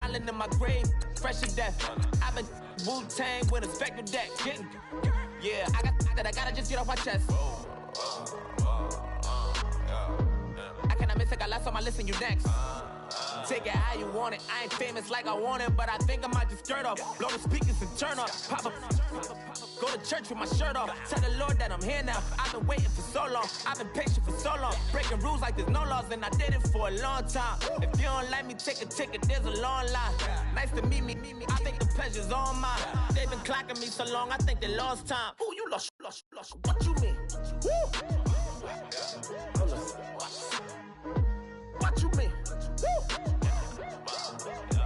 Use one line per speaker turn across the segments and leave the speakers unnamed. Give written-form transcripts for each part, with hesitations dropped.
Smiling in my grave, fresh to death. I've been Wu-Tang with a spectral deck. Yeah, I got that, I gotta just get off my chest. I cannot miss it, got last on my list and you next. Take it how you want it, I ain't famous like I want it, but I think I might just skirt off. Blow the speakers and turn up, pop up. Go to church with my shirt off, tell the Lord that I'm here now. I've been waiting for so long, I've been patient for so long. Breaking rules like there's no laws and I did it for a long time. If you don't like me, take a ticket, there's a long line. Nice to meet me, I think the pleasure's all mine. They've been clocking me so long, I think they lost time. Ooh, you lost, what you mean? Woo! What you mean? Woo!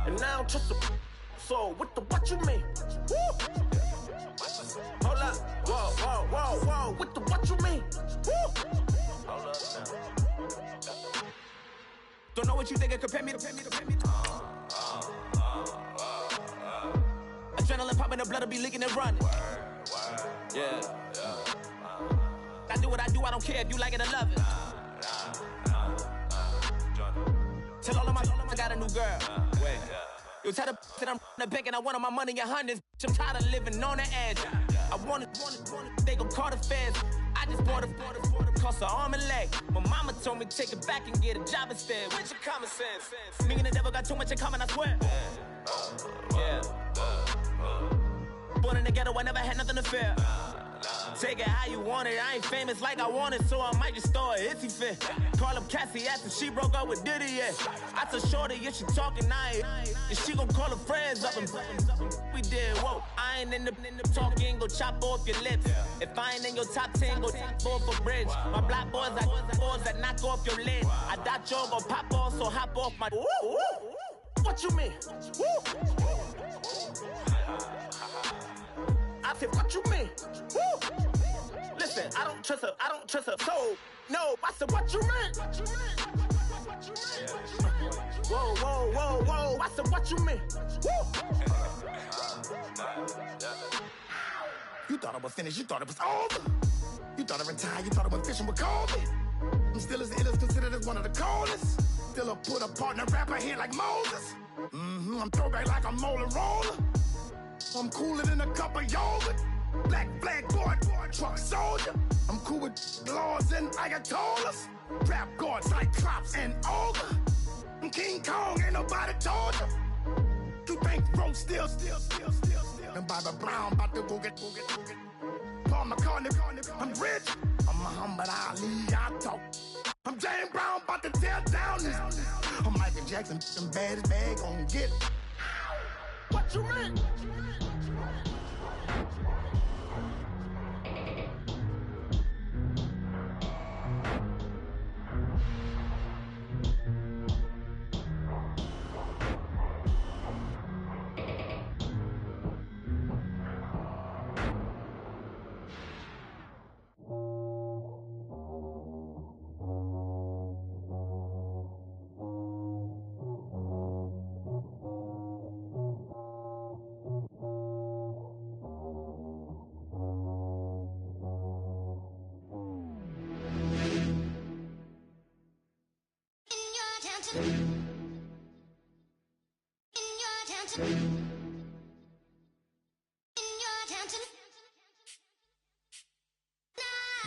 And now I don't trust the so what you mean? Woo! Hold up, whoa, with the what you mean? Woo! Hold up now. Don't know what you think, compare me to. Adrenaline popping, the blood will be leaking and running. Yeah. I do what I do, I don't care if you like it or love it. Tell all of my I got a new girl. Wait. You tell the that I'm the bank and I want all my money in hundreds. I'm tired of living on the edge. I want it, they gon' call the feds. I just bought a cost an arm and leg. My mama told me take it back and get a job instead. Where's your common sense? Me and the devil got too much in common, I swear. Yeah. Born in the ghetto, I never had nothing to fear. Take it how you want it, I ain't famous like I want it, so I might just throw a hissy fit. Call up Cassie after she broke up with Diddy, yeah. I told Shorty if she talking, I ain't. And she gon' call her friends up and we did, whoa. I ain't in the talking, go chop off your lips. If I ain't in your top 10, go top 4 for bridge. My black boys, I got boys that knock off your lid. I doubt y'all gon' pop off, so hop off my. What you mean? I said, what you mean? Woo! Listen, I don't trust her, so no. I said, what you mean? Whoa. I said, what you mean? Woo! You thought I was finished, you thought it was over. You thought I retired, you thought I went fishing with Kobe. I'm still as ill as considered as one of the coldest. Still a put a partner rapper here like Moses. I'm throwback like a molar roller. I'm cooler than a cup of yogurt. Black flag boy, truck soldier. I'm cool with laws and Ayatollahs. Rap gods like Cyclops and Ogre. I'm King Kong, ain't nobody told you. You think Rome still. And Bobby Brown about to go get. Paul McCartney, I'm rich. I'm Muhammad Ali, I talk. I'm James Brown, about to tear down this. I'm Michael Jackson, some baddest bag gon' get. What you mean?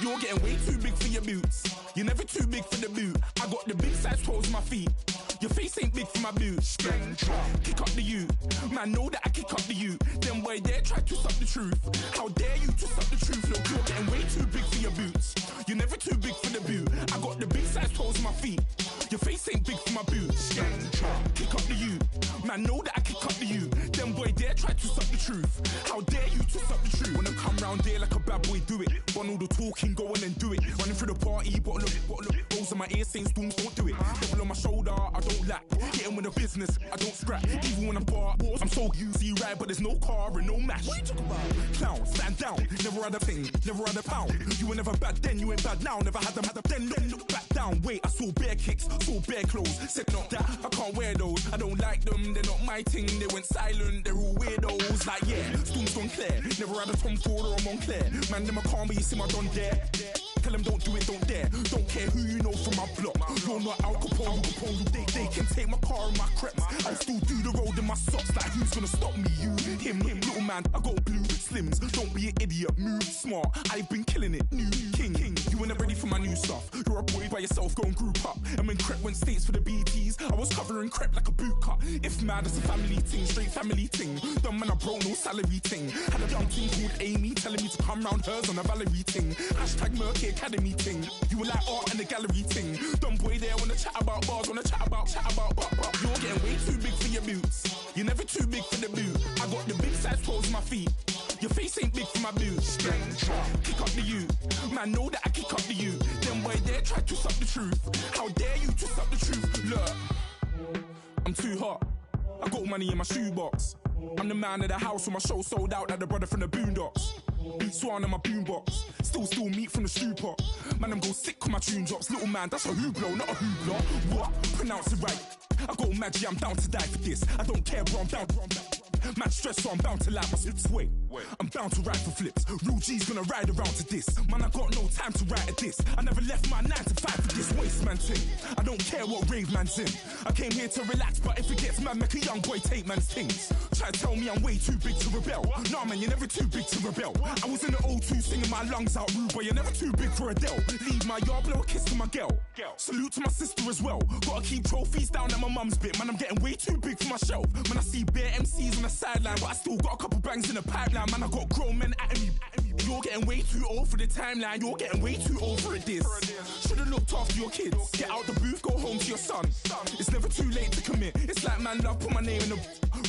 You're getting way too big for your boots. You're never too big for the boot. I got the big size toes on my feet. Your face ain't big for my boots. Kick up the you. Man, know that I kick up the you. Then boy dare try to stop the truth. How dare you to stop the truth? Look, you're getting way too big for your boots. You're never too big for the boot. I got the big size toes on my feet. Your face ain't big for my boots. Kick up the you. Man, know that I kick up the you. Then boy dare try to stop the truth. How dare you to stop the truth? When I come round there like a bad boy, do it. Want all the talking, go on and do it. Running through the party, bottle up. Rolls in my ear saying storms, don't do it. Double on my shoulder, I don't lack. Getting with the business, I don't scrap. Even when I'm bar, I'm so easy right, but there's no car and no match. What you talking about? Clown, stand down. Never had a thing, never had a pound. You were never bad then, you ain't bad now. Never had them, then look back down. Wait, I saw bare kicks, saw bare clothes. Said not that, I can't wear those. I don't like them, they're not my thing. They went silent, they're all weirdos. Like yeah, storms gone clear. Never had a Tom Ford or a Montclair. Man, them a calm, but you see my Don there. Tell them don't do it, don't dare. Don't care who you know from my block. You're not Al Capone, they can take my car and my creps. I'll still do the road in my socks. Like who's gonna stop me? You, him, little man. I got blue slims. Don't be an idiot, move smart. I've been killing it. New king. You were never ready for my new stuff. You're a boy by yourself, go and group up. And when Crep went states for the BTs, I was covering Crep like a boot cut. If mad, it's a family ting, straight family ting. Dumb man, I broke no salary ting. Had a young ting called Amy telling me to come round hers on a Valerie ting. Hashtag Murky Academy ting. You were like art and the gallery ting. Dumb boy there wanna chat about bars, wanna chat about. You're getting way too big for your boots. You're never too big for the boot. I got the big size toes on my feet. Your face ain't big for my boots. Kick up the you. Man, know that I kick up the you. Them boy there try to suck the truth. How dare you to suck the truth? Look, I'm too hot. I got money in my shoebox. I'm the man of the house when my show sold out like the brother from the Boondocks. Beat Swan in my boombox. Still meat from the stew pot. Man, I'm go sick on my tune drops. Little man, that's a hooplo, not a hoopla. What? Pronounce it right. I got Maggie, I'm down to die for this. I don't care, bro, I'm down. Man stressed, so I'm bound to like my slips. Wait, I'm bound to ride for flips. Real G's gonna ride around to this. Man, I got no time to write at this. I never left my 9 to 5 for this waste man thing. I don't care what rave man's in. I came here to relax, but if it gets mad, make a young boy take man's things. Try to tell me I'm way too big to rebel. Nah, man, you're never too big to rebel. I was in the O2 singing my lungs out rude, but you're never too big for Adele. Leave my yard, blow a kiss to my girl. Salute to my sister as well. Gotta keep trophies down at my mum's bit. Man, I'm getting way too big for my shelf. Man, I see bare MCs on the sideline, but I still got a couple bangs in the pipeline. Man, I got grown men at me. You're getting way too old for the timeline. You're getting way too old for a diss. Should've looked after your kids. Get out the booth, go home to your son. It's never too late to commit. It's like man love, put my name in a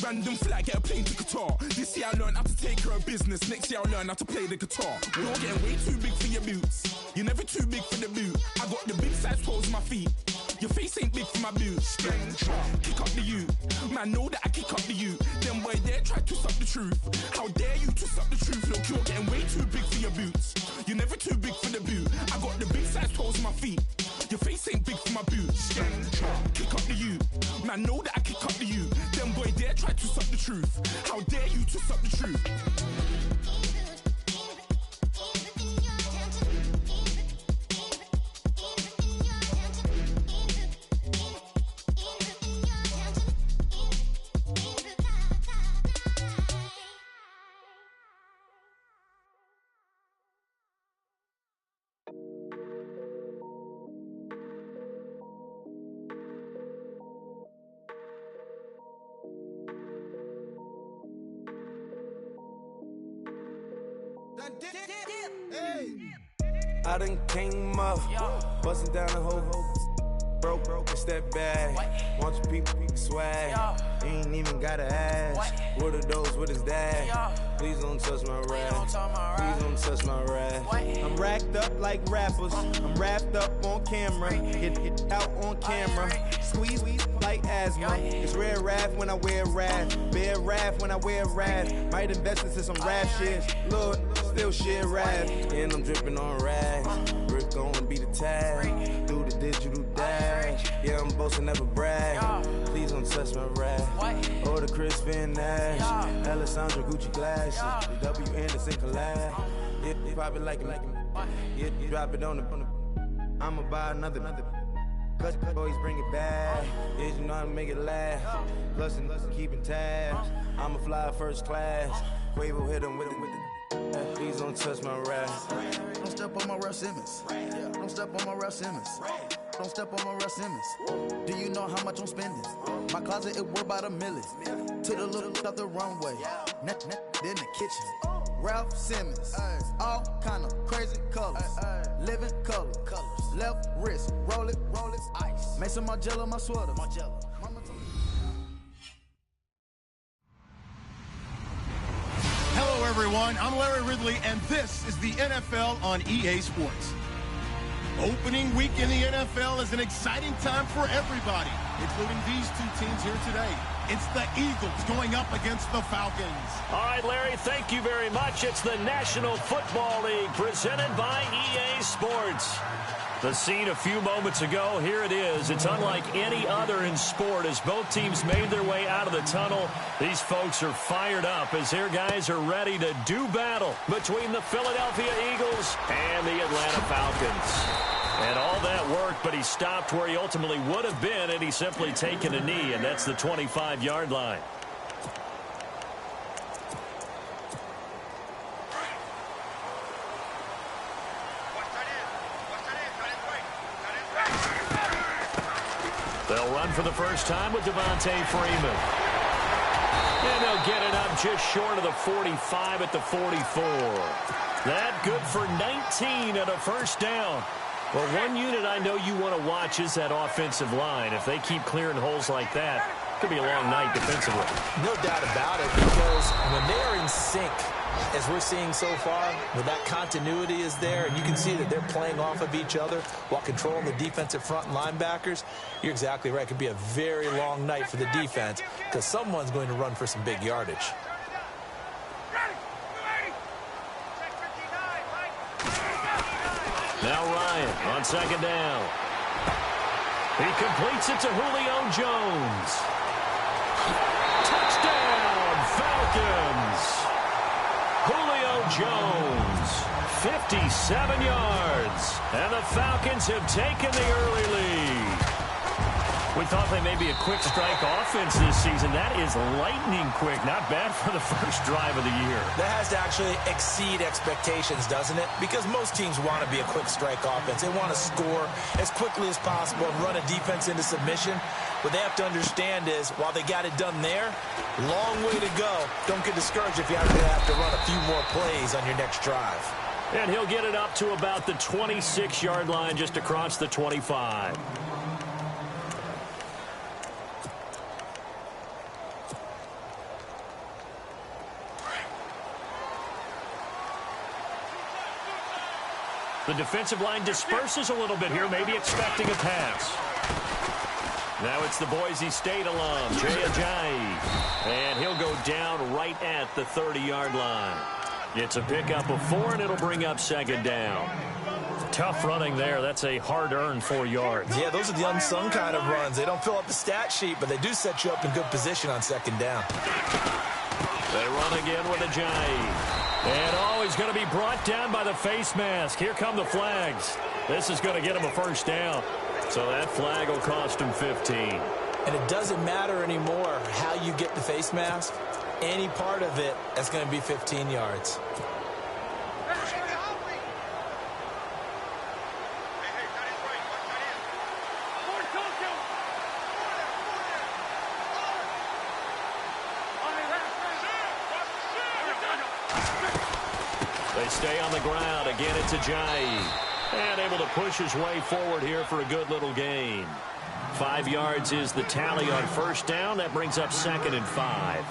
random flat, get a plane to Qatar. This year I learned how to take care of business. Next year I'll learn how to play the guitar. You're getting way too big for your boots. You're never too big for the boot. I got the big size toes on my feet. Your face ain't big for my boots. Kick up the you. Man, know that I kick up the you. Them boy there try to suck the truth. How dare you to suck the truth? Look, you're getting way too big for your boots. You're never too big for the boot. I got the big size toes on my feet. Your face ain't big for my boots. Kick up the you. Man, know that I kick up the you. Them boy there try to suck the truth. How dare you to suck the truth?
I done came up, bustin' down the whole broke, it's that bad. Want your people swag, you ain't even gotta ask. What are those, what is that? Please don't touch my rap, please don't touch my rap. I'm racked up like rappers, I'm wrapped up on camera. Get out on camera, squeeze like asthma. It's rare wrath when I wear wrath, bare wrath when I wear wrath. Might invest into some rap shit, Lord, still shit rap. And I'm dripping on rags, Rick gon' be the tag. Do the digital dash, yeah, I'm boasting, never brag. Please don't touch my rap, or the Chris Van Nash, Alessandra Gucci glasses, the W Anderson collab. Yeah, you pop it like yeah, you drop it on the. I'ma buy another. Cause boys bring it back. Yeah, you know how to make it last. Plus and keeping tabs. I'ma fly first class. Quavo hit him with it. Please don't touch my rap.
Don't step on my Russ Simmons. Don't step on my Russ Simmons. Don't step on my Russ Simmons. Do you know how much I'm spending? My closet, it worth about $1 million. To the little up the runway. Then the kitchen. Ralph Simmons. All kind of crazy colors. Living color. Left wrist. Roll it. Ice. Mason Margiela, my sweater.
Hello, everyone. I'm Larry Ridley, and this is the NFL on EA Sports. Opening week in the NFL is an exciting time for everybody, including these two teams here today. It's the Eagles going up against the Falcons.
All right, Larry, thank you very much. It's the National Football League presented by EA Sports. The scene a few moments ago, here it is. It's unlike any other in sport as both teams made their way out of the tunnel. These folks are fired up as their guys are ready to do battle between the Philadelphia Eagles and the Atlanta Falcons. And all that worked, but he stopped where he ultimately would have been had he simply taken a knee, and that's the 25-yard line. They'll run for the first time with Devontae Freeman. And they'll get it up just short of the 45 at the 44. That good for 19 and a first down. Well, one unit I know you want to watch is that offensive line. If they keep clearing holes like that, it could be a long night defensively.
No doubt about it, because when they are in sync, as we're seeing so far, when that continuity is there, and you can see that they're playing off of each other while controlling the defensive front and linebackers, you're exactly right. It could be a very long night for the defense because someone's going to run for some big yardage.
Now Ryan on second down. He completes it to Julio Jones. Touchdown, Falcons! Julio Jones, 57 yards. And the Falcons have taken the early lead. We thought they may be a quick strike offense this season. That is lightning quick. Not bad for the first drive of the year.
That has to actually exceed expectations, doesn't it? Because most teams want to be a quick strike offense. They want to score as quickly as possible and run a defense into submission. What they have to understand is, while they got it done there, long way to go. Don't get discouraged if you have to run a few more plays on your next drive.
And he'll get it up to about the 26-yard line just across the 25. The defensive line disperses a little bit here, maybe expecting a pass. Now it's the Boise State alum, Jay Ajayi. And he'll go down right at the 30-yard line. It's a pickup of 4, and it'll bring up second down. Tough running there. That's a hard-earned 4 yards.
Yeah, those are the unsung kind of runs. They don't fill up the stat sheet, but they do set you up in good position on second down.
They run again with Ajayi. And he's going to be brought down by the face mask. Here come the flags. This is going to get him a first down. So that flag will cost him 15.
And it doesn't matter anymore how you get the face mask. Any part of it is going to be 15 yards.
They stay on the ground. Again, it's Ajayi. And able to push his way forward here for a good little gain. 5 yards is the tally on first down. That brings up second and 5.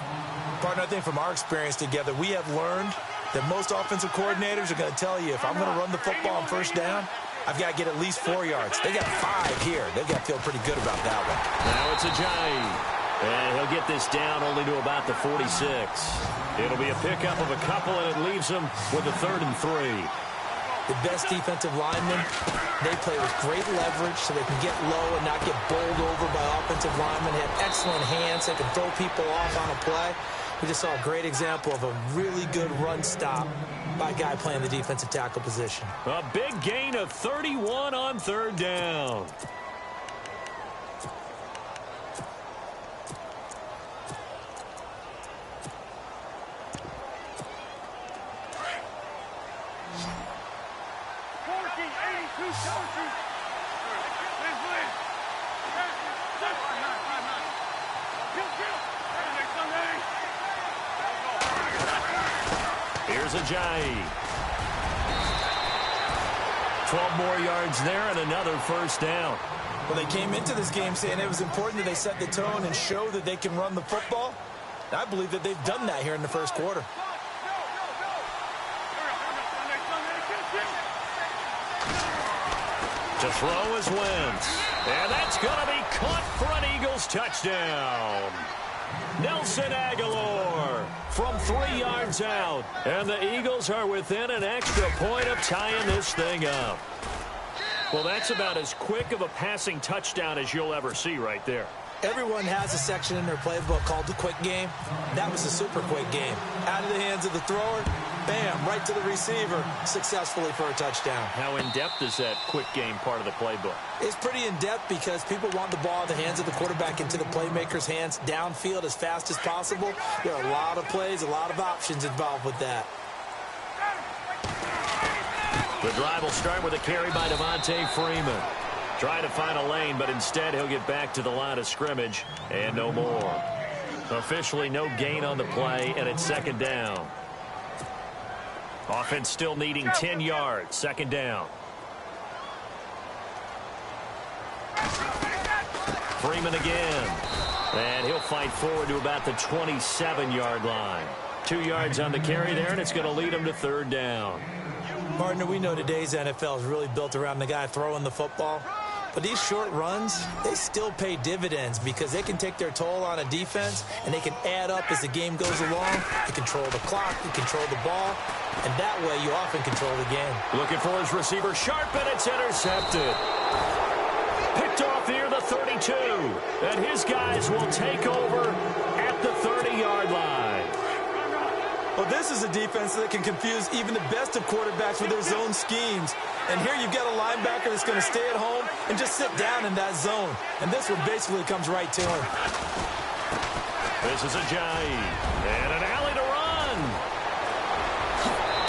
Partner, I think from our experience together, we have learned that most offensive coordinators are going to tell you, if I'm going to run the football on first down, I've got to get at least 4 yards. They got 5 here. They've got to feel pretty good about that one.
Now it's Ajayi. And he'll get this down only to about the 46. It'll be a pickup of a couple, and it leaves him with a 3rd and 3.
The best defensive linemen, they play with great leverage so they can get low and not get bowled over by offensive linemen. They have excellent hands. They can throw people off on a play. We just saw a great example of a really good run stop by a guy playing the defensive tackle position.
A big gain of 31 on 3rd down. Here's Ajayi. 12 more yards there and another first down.
Well, they came into this game saying it was important that they set the tone and show that they can run the football. I believe that they've done that here in the first quarter.
To throw is Wentz. And that's going to be caught for an Eagles touchdown. Nelson Aguilar from 3 yards out. And the Eagles are within an extra point of tying this thing up. Well, that's about as quick of a passing touchdown as you'll ever see right there.
Everyone has a section in their playbook called the quick game. That was a super quick game. Out of the hands of the thrower, bam, right to the receiver, successfully for a touchdown.
How in-depth is that quick game part of the playbook?
It's pretty in-depth because people want the ball in the hands of the quarterback into the playmaker's hands downfield as fast as possible. There are a lot of plays, a lot of options involved with that.
The drive will start with a carry by Devontae Freeman. Trying to find a lane, but instead he'll get back to the line of scrimmage and no more. Officially no gain on the play, and it's second down. Offense still needing 10 yards. Second down. Freeman again. And he'll fight forward to about the 27-yard line. 2 yards on the carry there, and it's going to lead him to third down.
Partner, we know today's NFL is really built around the guy throwing the football. But these short runs, they still pay dividends because they can take their toll on a defense, and they can add up as the game goes along. You control the clock, you control the ball, and that way you often control the game.
Looking for his receiver, sharp, and it's intercepted. Picked off near the 32, and his guys will take over at the 30-yard line.
Well, this is a defense that can confuse even the best of quarterbacks with their zone schemes. And here you've got a linebacker that's going to stay at home and just sit down in that zone. And this one basically comes right to him.
This is Ajayi. And an alley to run.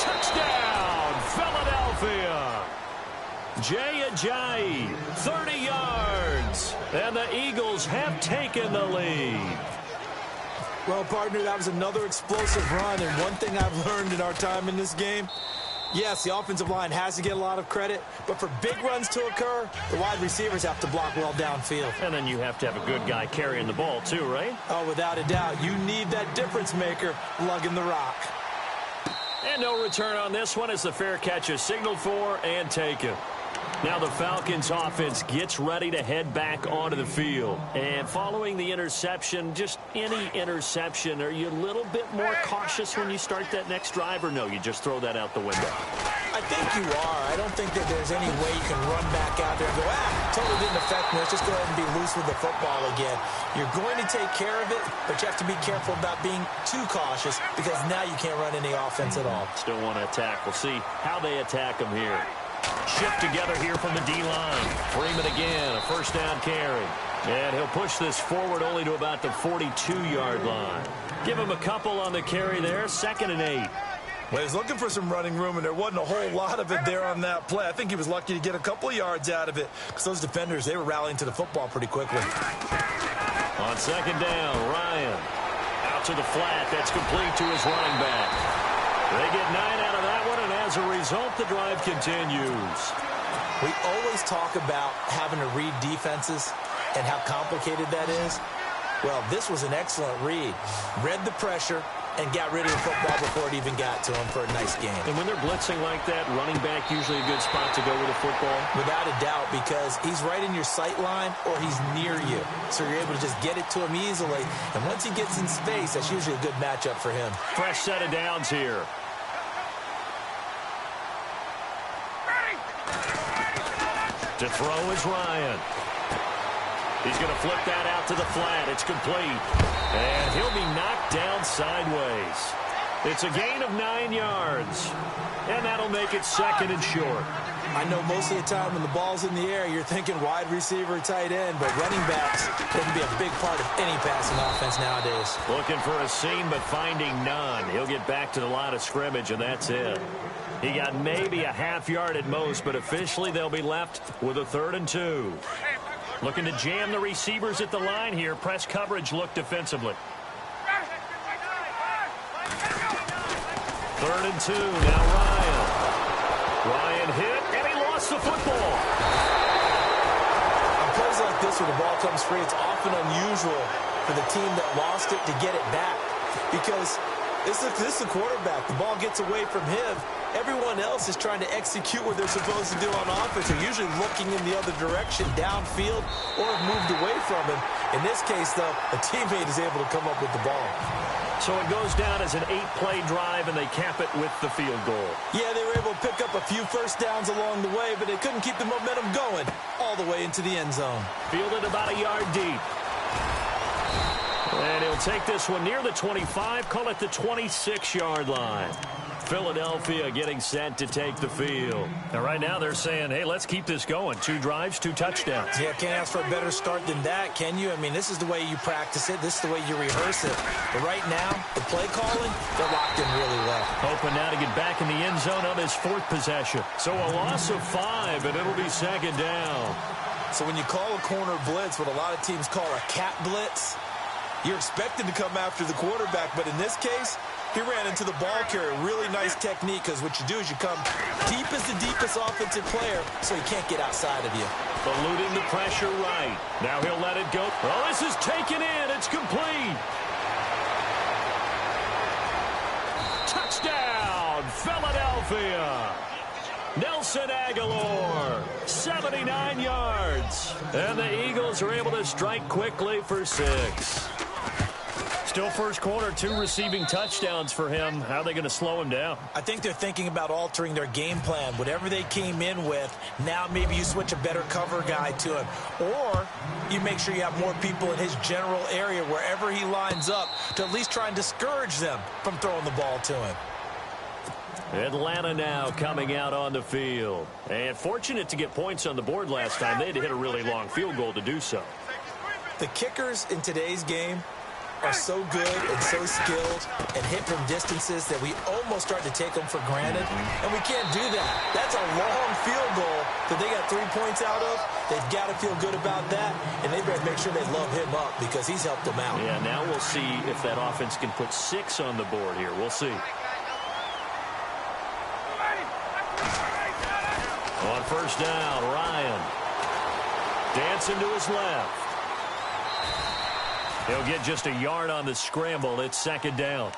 Touchdown, Philadelphia. Jay Ajayi, 30 yards. And the Eagles have taken the lead.
Well, partner, that was another explosive run, and one thing I've learned in our time in this game, yes, the offensive line has to get a lot of credit, but for big runs to occur, the wide receivers have to block well downfield.
And then you have to have a good guy carrying the ball too, right?
Oh, without a doubt. You need that difference maker lugging the rock.
And no return on this one as the fair catch is signaled for and taken. Now the Falcons offense gets ready to head back onto the field. And following the interception, just any interception, are you a little bit more cautious when you start that next drive, or no, you just throw that out the window?
I think you are. I don't think that there's any way you can run back out there and go, totally didn't affect me. Let's just go ahead and be loose with the football again. You're going to take care of it, but you have to be careful about being too cautious because now you can't run any offense at all.
Still want to attack. We'll see how they attack them here. Shift together here from the D-line. Freeman again, a first down carry. And he'll push this forward only to about the 42-yard line. Give him a couple on the carry there, 2nd and 8.
Well, he's looking for some running room, and there wasn't a whole lot of it there on that play. I think he was lucky to get a couple of yards out of it because those defenders, they were rallying to the football pretty quickly.
On 2nd down, Ryan out to the flat. That's complete to his running back. They get 9 out of that one, and as a result, the drive continues.
We always talk about having to read defenses and how complicated that is. Well, this was an excellent read. Read the pressure and got rid of the football before it even got to him for a nice game.
And when they're blitzing like that, running back usually a good spot to go with a football?
Without a doubt, because he's right in your sight line or he's near you. So you're able to just get it to him easily. And once he gets in space, that's usually a good matchup for him.
Fresh set of downs here. To throw is Ryan. He's going to flip that out to the flat. It's complete. And he'll be knocked down sideways. It's a gain of 9 yards. And that'll make it 2nd and short.
I know most of the time when the ball's in the air, you're thinking wide receiver, tight end, but running backs can be a big part of any passing offense nowadays.
Looking for a seam, but finding none. He'll get back to the line of scrimmage, and that's it. He got maybe a half yard at most, but officially they'll be left with a 3rd and 2. Looking to jam the receivers at the line here. Press coverage look defensively. 3rd and 2. Now Ryan. Ryan hit, and he lost the football.
On plays like this where the ball comes free, it's often unusual for the team that lost it to get it back because this is the quarterback. The ball gets away from him. Everyone else is trying to execute what they're supposed to do on offense. They're usually looking in the other direction downfield or have moved away from him. In this case, though, a teammate is able to come up with the ball.
So it goes down as an 8-play drive, and they cap it with the field goal.
Yeah, they were able to pick up a few first downs along the way, but they couldn't keep the momentum going all the way into the end zone.
Fielded about a yard deep. And he'll take this one near the 25, call it the 26-yard line. Philadelphia getting set to take the field. And right now they're saying, hey, let's keep this going. 2 drives, 2 touchdowns.
Yeah, can't ask for a better start than that, can you? I mean, this is the way you practice it. This is the way you rehearse it. But right now, the play calling, they're locked in really well.
Hoping now to get back in the end zone on his 4th possession. So a loss of 5, and it'll be 2nd down.
So when you call a corner blitz, what a lot of teams call a cat blitz, you're expected to come after the quarterback. But in this case, he ran into the ball carrier. Really nice technique, because what you do is you come deep as the deepest offensive player so he can't get outside of you.
Eluding the pressure right. Now he'll let it go. Oh, this is taken in. It's complete. Touchdown, Philadelphia. Nelson Aguilar, 79 yards. And the Eagles are able to strike quickly for 6. Still first quarter, 2 receiving touchdowns for him. How are they going to slow him down?
I think they're thinking about altering their game plan. Whatever they came in with, now maybe you switch a better cover guy to him. Or you make sure you have more people in his general area wherever he lines up to at least try and discourage them from throwing the ball to him.
Atlanta now coming out on the field. And fortunate to get points on the board last time. They had to hit a really long field goal to do so.
The kickers in today's game are so good and so skilled and hit from distances that we almost start to take them for granted, and we can't do that. That's a long field goal that they got 3 points out of. They've got to feel good about that, and they better make sure they love him up because he's helped them out.
Yeah, now we'll see if that offense can put 6 on the board here. We'll see. On first down, Ryan dancing to his left. He'll get just a yard on the scramble. It's 2nd down.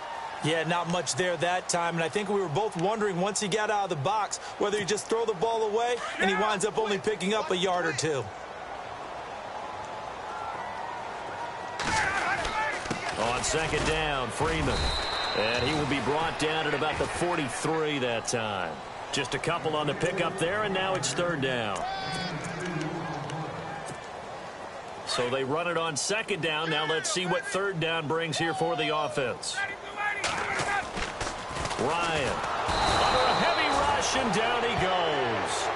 Yeah, not much there that time, and I think we were both wondering once he got out of the box whether he just throw the ball away and he winds up only picking up a yard or 2.
On 2nd down, Freeman. And he will be brought down at about the 43 that time. Just a couple on the pickup there, and now it's 3rd down. So they run it on 2nd down. Now let's see what 3rd down brings here for the offense. Ryan under a heavy rush, and down he goes.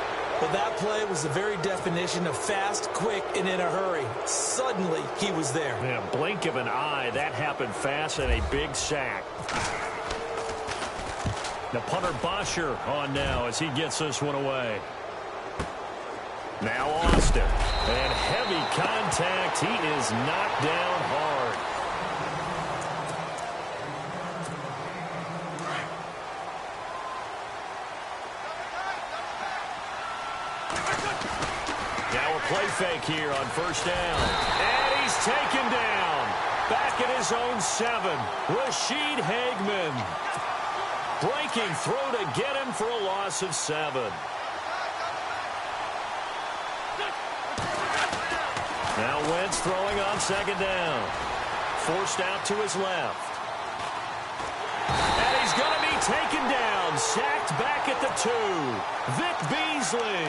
Well, that play was the very definition of fast, quick, and in a hurry. Suddenly, he was there.
Yeah, blink of an eye. That happened fast, and a big sack. The punter Bosher on now as he gets this one away. Now Austin. And heavy contact. He is knocked down hard. Now a play fake here on first down. And he's taken down. Back at his own 7. Rashid Hageman. Breaking through to get him for a loss of 7. Now Wentz throwing on 2nd down. Forced out to his left. And he's going to be taken down. Sacked back at the 2. Vic Beasley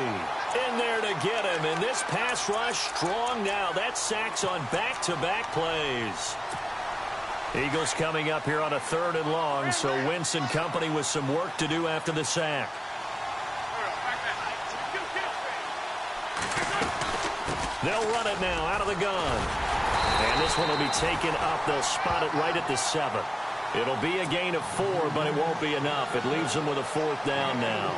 in there to get him. And this pass rush strong now. That's sacks on back-to-back plays. Eagles coming up here on a 3rd and long, so Wentz and company with some work to do after the sack. They'll run it now out of the gun. And this one will be taken up. They'll spot it right at the 7. It'll be a gain of 4, but it won't be enough. It leaves them with a 4th down now.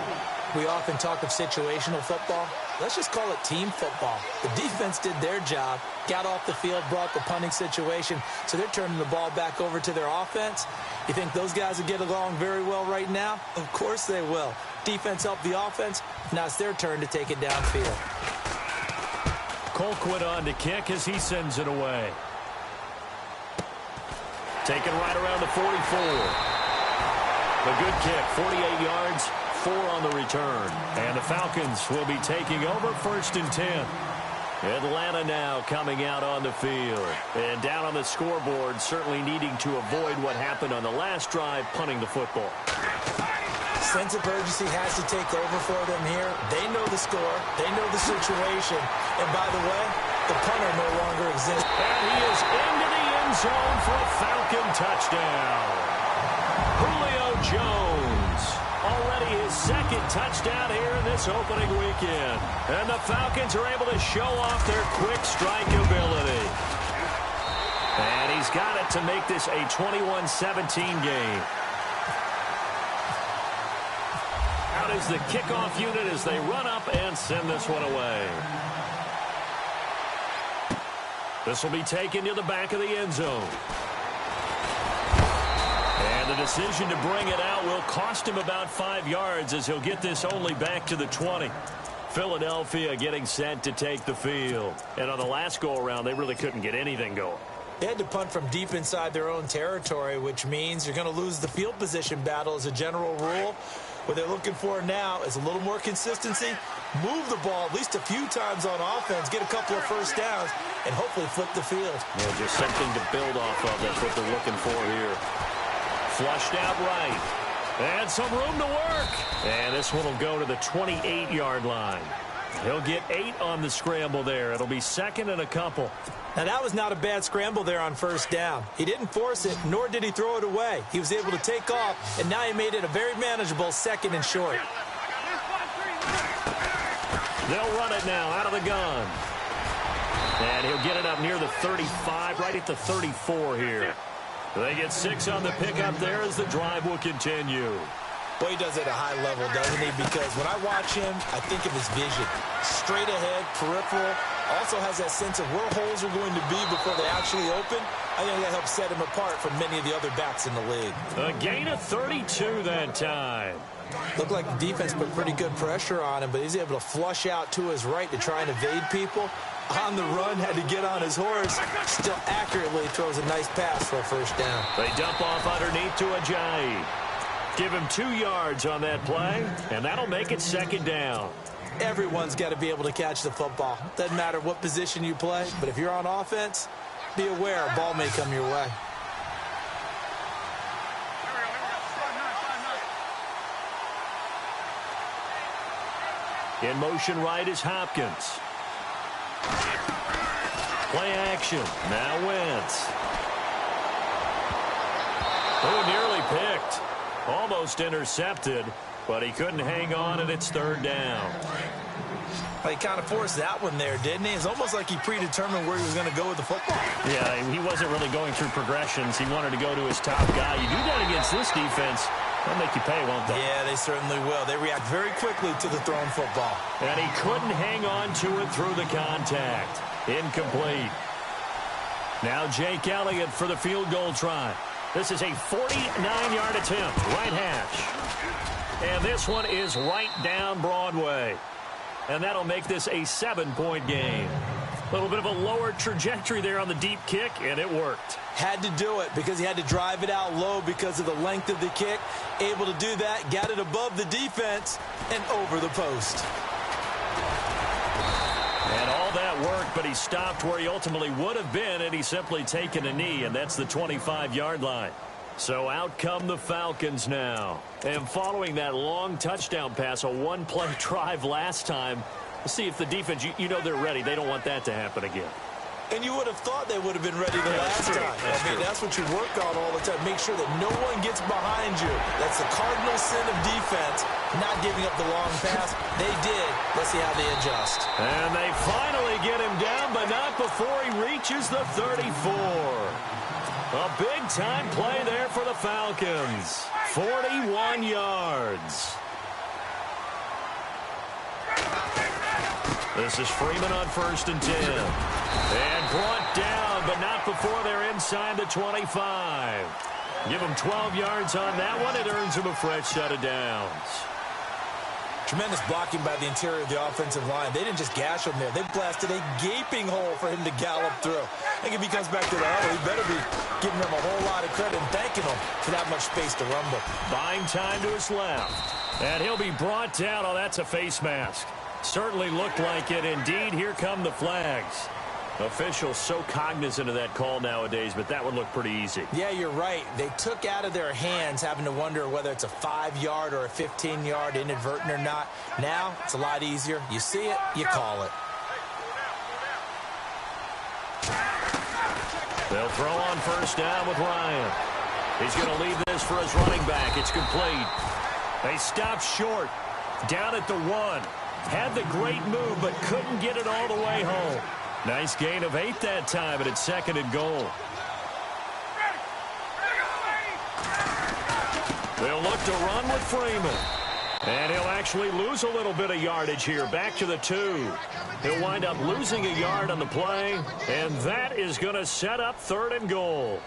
We often talk of situational football. Let's just call it team football. The defense did their job, got off the field, brought the punting situation, so they're turning the ball back over to their offense. You think those guys will get along very well right now? Of course they will. Defense helped the offense. Now it's their turn to take it downfield.
Colquitt on to kick as he sends it away. Taken right around the 44. A good kick, 48 yards, 4 on the return. And the Falcons will be taking over 1st and 10. Atlanta now coming out on the field. And down on the scoreboard, certainly needing to avoid what happened on the last drive, punting the football.
Sense of urgency has to take over for them here. They know the score. They know the situation. And by the way, the punter no longer exists.
And he is into the end zone for a Falcon touchdown. Julio Jones, already his second touchdown here in this opening weekend. And the Falcons are able to show off their quick strike ability. And he's got it to make this a 21-17 game. Out is the kickoff unit as they run up and send this one away. This will be taken to the back of the end zone. And the decision to bring it out will cost him about 5 yards as he'll get this only back to the 20. Philadelphia getting set to take the field. And on the last go-around, they really couldn't get anything going.
They had to punt from deep inside their own territory, which means you're going to lose the field position battle as a general rule. What they're looking for now is a little more consistency, move the ball at least a few times on offense, get a couple of first downs, and hopefully flip the field.
Yeah, just something to build off of. That's what they're looking for here. Flushed out right. And some room to work. And this one will go to the 28-yard line. He'll get 8 on the scramble there. It'll be second and a couple.
Now, that was not a bad scramble there on first down. He didn't force it, nor did he throw it away. He was able to take off, and now he made it a very manageable second and short.
They'll run it now out of the gun. And he'll get it up near the 35, right at the 34 here. They get 6 on the pickup there as the drive will continue.
Boy, he does it at a high level, doesn't he? Because when I watch him, I think of his vision. Straight ahead, peripheral. Also has that sense of where holes are going to be before they actually open. I think that helps set him apart from many of the other backs in the league.
A gain of 32 that time.
Looked like the defense put pretty good pressure on him, but he's able to flush out to his right to try and evade people. On the run, had to get on his horse. Still accurately throws a nice pass for a first down.
They dump off underneath to Ajayi. Give him 2 yards on that play, and that'll make it second down.
Everyone's got to be able to catch the football. Doesn't matter what position you play, but if you're on offense, be aware a ball may come your way.
In motion right is Hopkins. Play action. Now Wentz. Oh, nearly picked. Almost intercepted, but he couldn't hang on, and it's third down.
Well, he kind of forced that one there, didn't he? It's almost like he predetermined where he was going to go with the football.
Yeah, he wasn't really going through progressions. He wanted to go to his top guy. You do that against this defense, they'll make you pay, won't they?
Yeah, they certainly will. They react very quickly to the thrown football.
And he couldn't hang on to it through the contact. Incomplete. Now Jake Elliott for the field goal try. This is a 49-yard attempt, right hash. And this one is right down Broadway. And that'll make this a 7-point game. A little bit of a lower trajectory there on the deep kick, and it worked.
Had to do it because he had to drive it out low because of the length of the kick. Able to do that, got it above the defense, and over the post.
And all that worked, but he stopped where he ultimately would have been, and he's simply taken a knee, and that's the 25-yard line. So out come the Falcons now. And following that long touchdown pass, a one-play drive last time, we'll see if the defense, you know they're ready. They don't want that to happen again.
And you would have thought they would have been ready the last time. That's what you work on all the time. Make sure that no one gets behind you. That's the cardinal sin of defense, not giving up the long pass. They did. Let's see how they adjust.
And they finally get him down, but not before he reaches the 34. A big-time play there for the Falcons. 41 yards. This is Freeman on 1st and 10. And brought down, but not before they're inside the 25. Give them 12 yards on that one. It earns them a fresh set of downs.
Tremendous blocking by the interior of the offensive line. They didn't just gash him there. They blasted a gaping hole for him to gallop through. I think if he comes back to the huddle, he better be giving them a whole lot of credit and thanking them for that much space to rumble.
Buying time to his left. And he'll be brought down. Oh, that's a face mask. Certainly looked like it. Indeed, here come the flags. Officials so cognizant of that call nowadays, but that would look pretty easy.
Yeah, you're right. They took out of their hands having to wonder whether it's a 5-yard or a 15-yard inadvertent or not. Now, it's a lot easier. You see it, you call it.
They'll throw on first down with Ryan. He's going to leave this for his running back. It's complete. They stopped short. Down at the 1. Had the great move, but couldn't get it all the way home. Nice gain of 8 that time, and it's 2nd and goal. They'll look to run with Freeman. And he'll actually lose a little bit of yardage here. Back to the 2. He'll wind up losing a yard on the play, and that is going to set up 3rd and goal.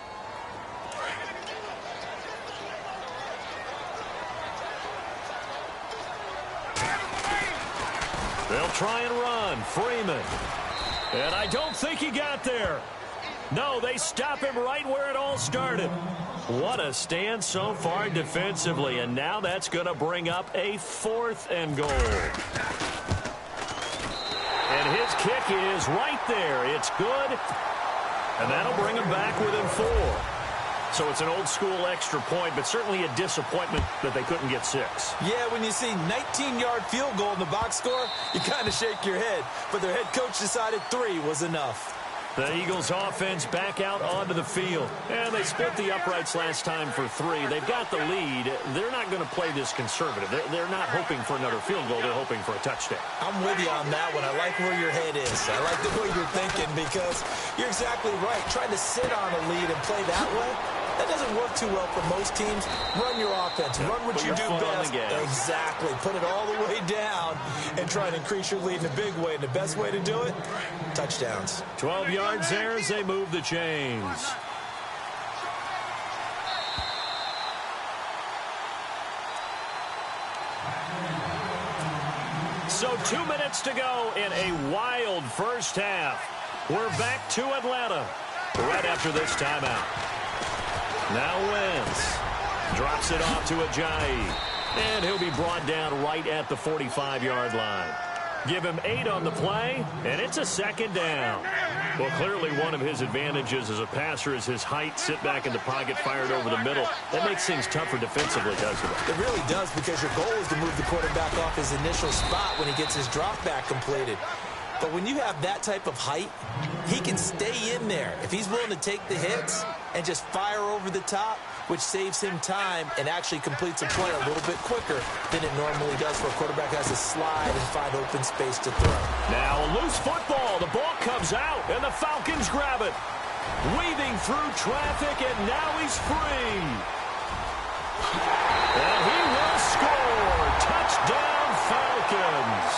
They'll try and run. Freeman. And I don't think he got there. No, they stop him right where it all started. What a stand so far defensively, and now that's going to bring up a 4th and goal. And his kick is right there. It's good, and that'll bring him back within 4. So it's an old-school extra point, but certainly a disappointment that they couldn't get 6.
Yeah, when you see 19-yard field goal in the box score, you kind of shake your head. But their head coach decided 3 was enough.
The Eagles offense back out onto the field. And they split the uprights last time for 3. They've got the lead. They're not going to play this conservative. They're not hoping for another field goal. They're hoping for a touchdown.
I'm with you on that one. I like where your head is. I like the way you're thinking because you're exactly right. Trying to sit on a lead and play that way, that doesn't work too well for most teams. Run your offense. Run what you do best. Exactly. Put it all the way down and try and increase your lead in a big way. And the best way to do it, touchdowns.
12 yards there as they move the chains. So 2 minutes to go in a wild first half. We're back to Atlanta right after this timeout. Now Wentz drops it off to Ajayi, and he'll be brought down right at the 45-yard line. Give him 8 on the play, and it's a 2nd down. Well, clearly one of his advantages as a passer is his height, sit back in the pocket, fired over the middle. That makes things tougher defensively, doesn't it?
It really does, because your goal is to move the quarterback off his initial spot when he gets his drop back completed. But when you have that type of height, he can stay in there. If he's willing to take the hits and just fire over the top, which saves him time and actually completes a play a little bit quicker than it normally does for a quarterback has to slide and find open space to throw.
Now a loose football. The ball comes out, and the Falcons grab it. Weaving through traffic, and now he's free. And he will score. Touchdown, Falcons.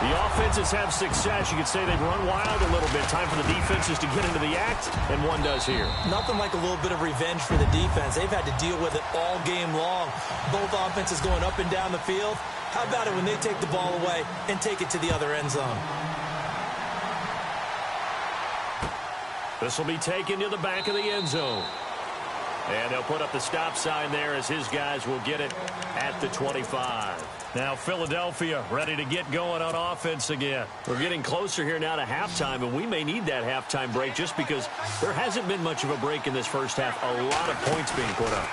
The offenses have success. You could say they've run wild a little bit. Time for the defenses to get into the act, and one does here.
Nothing like a little bit of revenge for the defense. They've had to deal with it all game long. Both offenses going up and down the field. How about it when they take the ball away and take it to the other end zone?
This will be taken to the back of the end zone. And they'll put up the stop sign there as his guys will get it at the 25. Now Philadelphia ready to get going on offense again. We're getting closer here now to halftime, and we may need that halftime break just because there hasn't been much of a break in this first half. A lot of points being put up.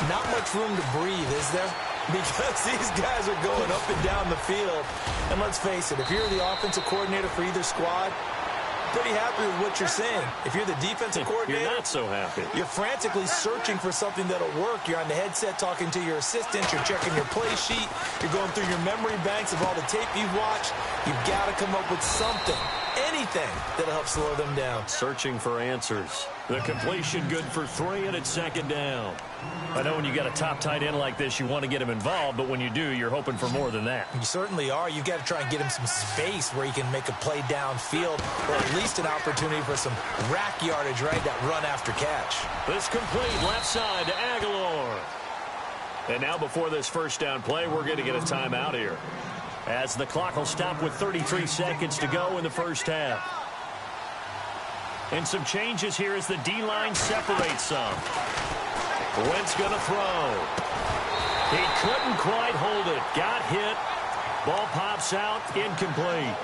Not much room to breathe, is there? Because these guys are going up and down the field. And let's face it, if you're the offensive coordinator for either squad, pretty happy with what you're saying. If you're the defensive coordinator,
you're not so happy.
You're frantically searching for something that'll work. You're on the headset talking to your assistant. You're checking your play sheet. You're going through your memory banks of all the tape you've watched. You've got to come up with something, anything that'll help slow them down.
Searching for answers. The completion good for 3, and it's 2nd down. I know when you got a top tight end like this, you want to get him involved, but when you do, you're hoping for more than that.
You certainly are. You've got to try and get him some space where he can make a play downfield, or at least an opportunity for some rack yardage, right? That run after catch.
This complete left side to Aguilar. And now before this first down play, we're going to get a timeout here, as the clock will stop with 33 seconds to go in the first half. And some changes here as the D-line separates some. Wentz going to throw. He couldn't quite hold it. Got hit, Ball pops out, incomplete.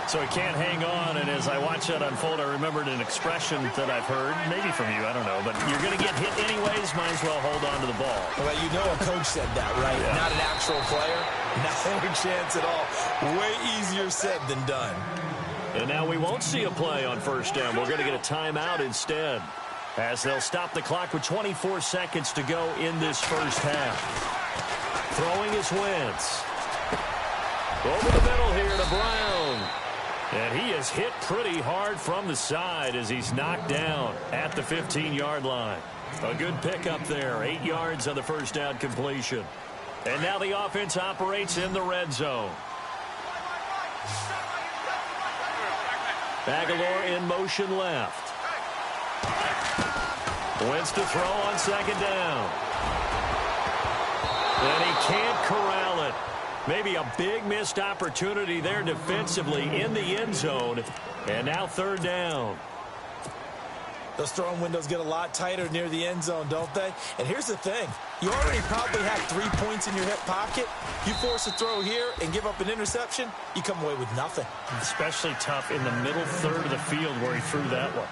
So he can't hang on, and as I watch that unfold, I remembered an expression that I've heard, maybe from you, I don't know, but you're going to get hit anyways, might as well hold on to the ball.
Well, you know a coach said that, right? Yeah. Not an actual player. No chance at all. Way easier said than done.
And now we won't see a play on first down. We're going to get a timeout instead, as they'll stop the clock with 24 seconds to go in this first half. Throwing is Wentz. Over the middle here to Brown. And he is hit pretty hard from the side as he's knocked down at the 15-yard line. A good pickup there. 8 yards on the first down completion. And now the offense operates in the red zone. Aguilar in motion left. Wentz to throw on second down. And he can't corral it. Maybe a big missed opportunity there defensively in the end zone. And now third down.
Those throwing windows get a lot tighter near the end zone, don't they? And here's the thing. You already probably have 3 points in your hip pocket. You force a throw here and give up an interception, you come away with nothing.
Especially tough in the middle third of the field where he threw that one.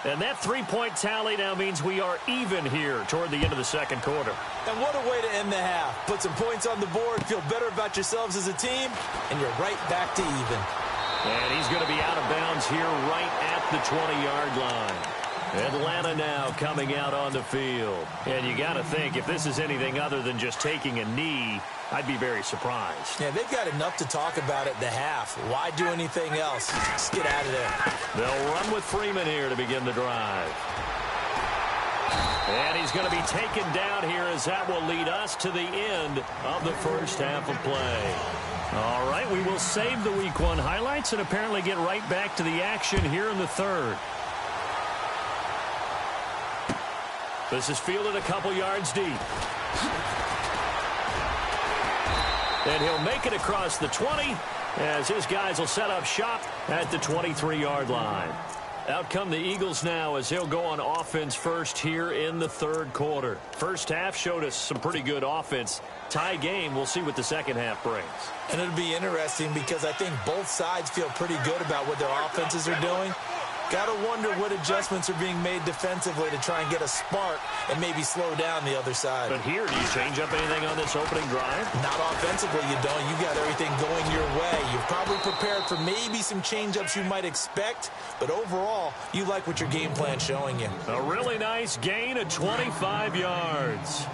And that 3-point tally now means we are even here toward the end of the second quarter.
And what a way to end the half. Put some points on the board, feel better about yourselves as a team, and you're right back to even.
And he's going to be out of bounds here right at the 20-yard line. Atlanta now coming out on the field. And you got to think, if this is anything other than just taking a knee, I'd be very surprised.
Yeah, they've got enough to talk about at the half. Why do anything else? Just get out of there.
They'll run with Freeman here to begin the drive. And he's going to be taken down here as that will lead us to the end of the first half of play. All right, we will save the Week 1 highlights and apparently get right back to the action here in the third. This is fielded a couple yards deep. And he'll make it across the 20 as his guys will set up shop at the 23-yard line. Out come the Eagles now as they'll go on offense first here in the third quarter. First half showed us some pretty good offense. Tie game, we'll see what the second half brings.
And it'll be interesting because I think both sides feel pretty good about what their offenses are doing. Got to wonder what adjustments are being made defensively to try and get a spark and maybe slow down the other side.
But here, do you change up anything on this opening drive?
Not offensively, you don't. You got everything going your way. You're probably prepared for maybe some change-ups you might expect, but overall, you like what your game plan's showing you.
A really nice gain of 25 yards.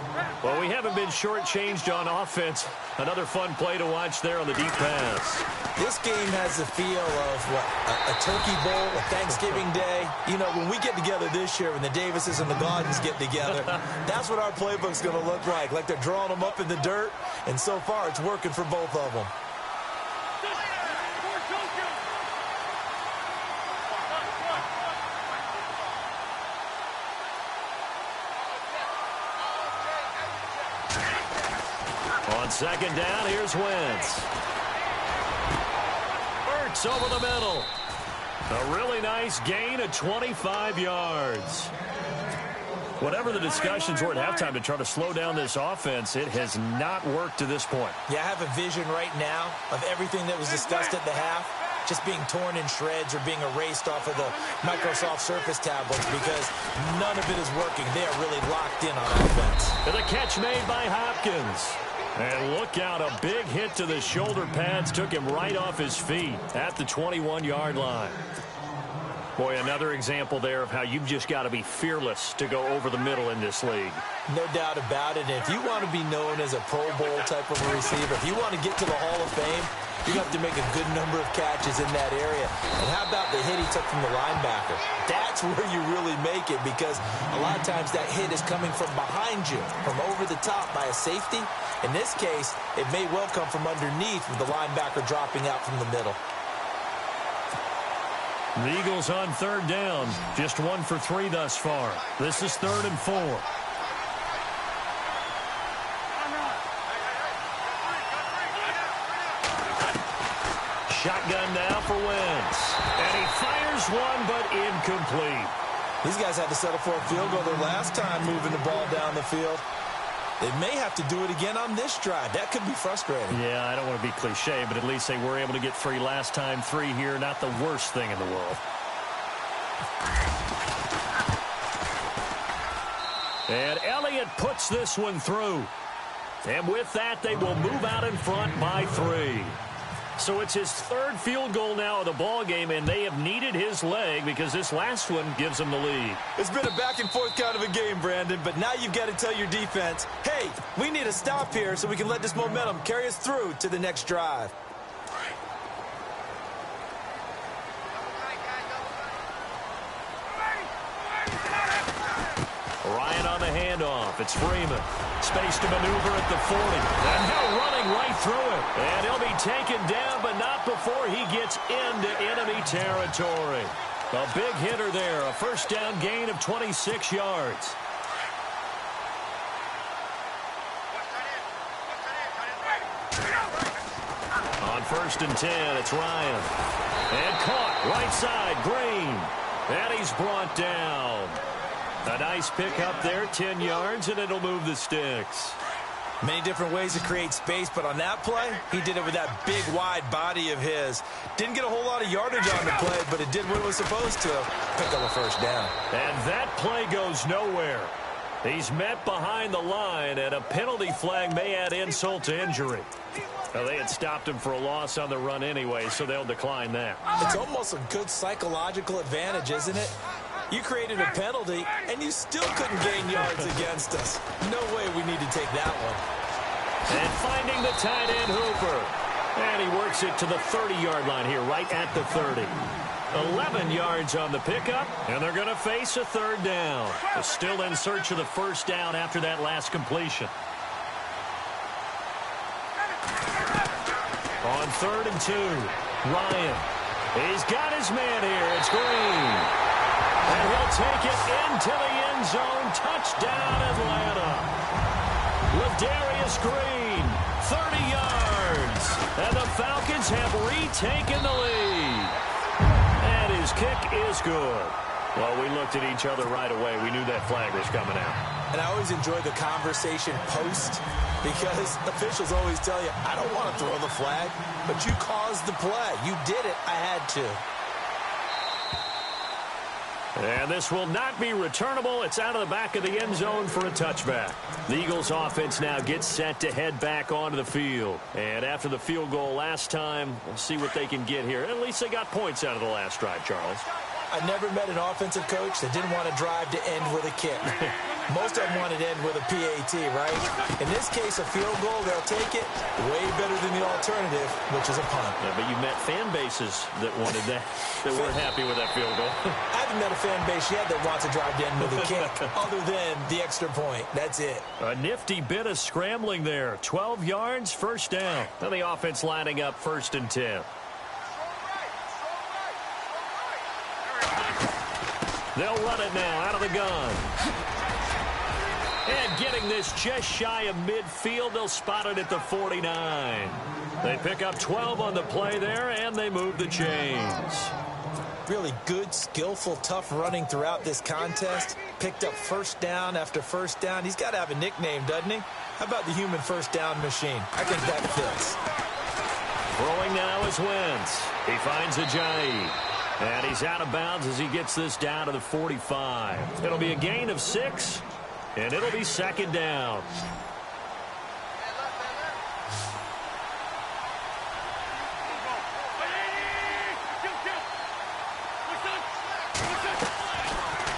Well, we haven't been shortchanged on offense. Another fun play to watch there on the deep pass.
This game has the feel of, what, a turkey bowl, a Thanksgiving Day. You know, when we get together this year, when the Davises and the Gardens get together, that's what our playbook's going to look like they're drawing them up in the dirt, and so far it's working for both of them.
On second down, here's Wentz. Burks over the middle. A really nice gain of 25 yards. Whatever the discussions were at halftime to try to slow down this offense, it has not worked to this point.
Yeah, I have a vision right now of everything that was discussed at the half just being torn in shreds or being erased off of the Microsoft Surface tablets because none of it is working. They are really locked in on offense.
And the catch made by Hopkins. And look out, a big hit to the shoulder pads took him right off his feet at the 21-yard line. Boy, another example there of how you've just got to be fearless to go over the middle in this league.
No doubt about it. And if you want to be known as a Pro Bowl type of a receiver, if you want to get to the Hall of Fame, you have to make a good number of catches in that area. And how about the hit he took from the linebacker? That's where you really make it because a lot of times that hit is coming from behind you, from over the top by a safety. In this case, it may well come from underneath with the linebacker dropping out from the middle.
The Eagles on third down, just 1 for 3 thus far. This is 3rd and 4. Shotgun now for Wentz. And he fires one, but incomplete.
These guys had to settle for a field goal their last time moving the ball down the field. They may have to do it again on this drive. That could be frustrating.
Yeah, I don't want to be cliche, but at least they were able to get 3 last time. 3 here, not the worst thing in the world. And Elliott puts this one through. And with that, they will move out in front by 3. So it's his 3rd field goal now of the ball game, and they have needed his leg because this last one gives them the lead.
It's been a back-and-forth kind of a game, Brandon, but now you've got to tell your defense, hey, we need a stop here so we can let this momentum carry us through to the next drive.
Ryan on the handoff. It's Freeman. Space to maneuver at the 40. And now running right through it. And he'll be taken down, but not before he gets into enemy territory. A big hitter there. A first down gain of 26 yards. On 1st and 10, it's Ryan. And caught right side, Green. And he's brought down. A nice pickup there, 10 yards, and it'll move the sticks.
Many different ways to create space, but on that play, he did it with that big, wide body of his. Didn't get a whole lot of yardage on the play, but it did what it was supposed to. Pick up a first down.
And that play goes nowhere. He's met behind the line, and a penalty flag may add insult to injury. Well, they had stopped him for a loss on the run anyway, so they'll decline that.
It's almost a good psychological advantage, isn't it? You created a penalty, and you still couldn't gain yards against us. No way we need to take that one.
And finding the tight end, Hooper. And he works it to the 30-yard line here, right at the 30. 11 yards on the pickup, and they're going to face a 3rd down. They're still in search of the first down after that last completion. On 3rd and 2, Ryan. He's got his man here. It's Green. And he'll take it into the end zone. Touchdown, Atlanta. Ladarius Green, 30 yards. And the Falcons have retaken the lead. And his kick is good. Well, we looked at each other right away. We knew that flag was coming out.
And I always enjoy the conversation post because officials always tell you, I don't want to throw the flag, but you caused the play. You did it. I had to.
And this will not be returnable. It's out of the back of the end zone for a touchback. The Eagles offense now gets set to head back onto the field. And after the field goal last time, we'll see what they can get here. At least they got points out of the last drive, Charles.
I never met an offensive coach that didn't want to drive to end with a kick. Most of them wanted to end with a PAT, right? In this case, a field goal, they'll take it way better than the alternative, which is a punt.
Yeah, but you met fan bases that wanted that, that weren't happy with that field goal.
I haven't met a fan base yet that wants to drive to end with a kick, other than the extra point. That's it.
A nifty bit of scrambling there. 12 yards, first down. Now the offense lining up 1st and 10. They'll run it now out of the gun. And getting this just shy of midfield, they'll spot it at the 49. They pick up 12 on the play there, and they move the chains.
Really good, skillful, tough running throughout this contest. Picked up first down after first down. He's got to have a nickname, doesn't he? How about the human first down machine? I think that fits.
Throwing now is Wentz. He finds Ajayi. And he's out of bounds as he gets this down to the 45. It'll be a gain of 6, and it'll be 2nd down.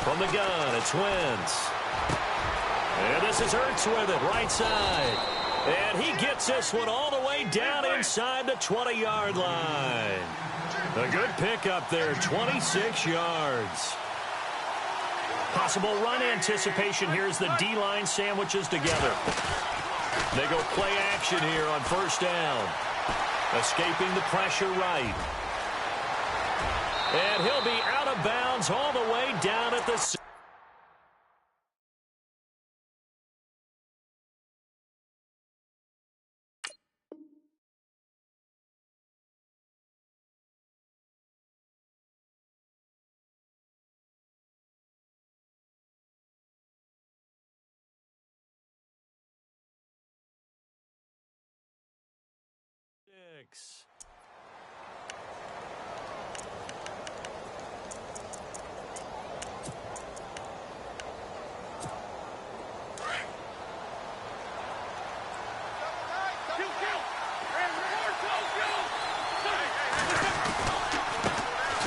From the gun, it's Wentz. And this is Ertz with it, right side. And he gets this one all the way down inside the 20-yard line. A good pickup there, 26 yards. Possible run anticipation here as the D-line sandwiches together. They go play action here on first down. Escaping the pressure right. And he'll be out of bounds all the way down at the 6.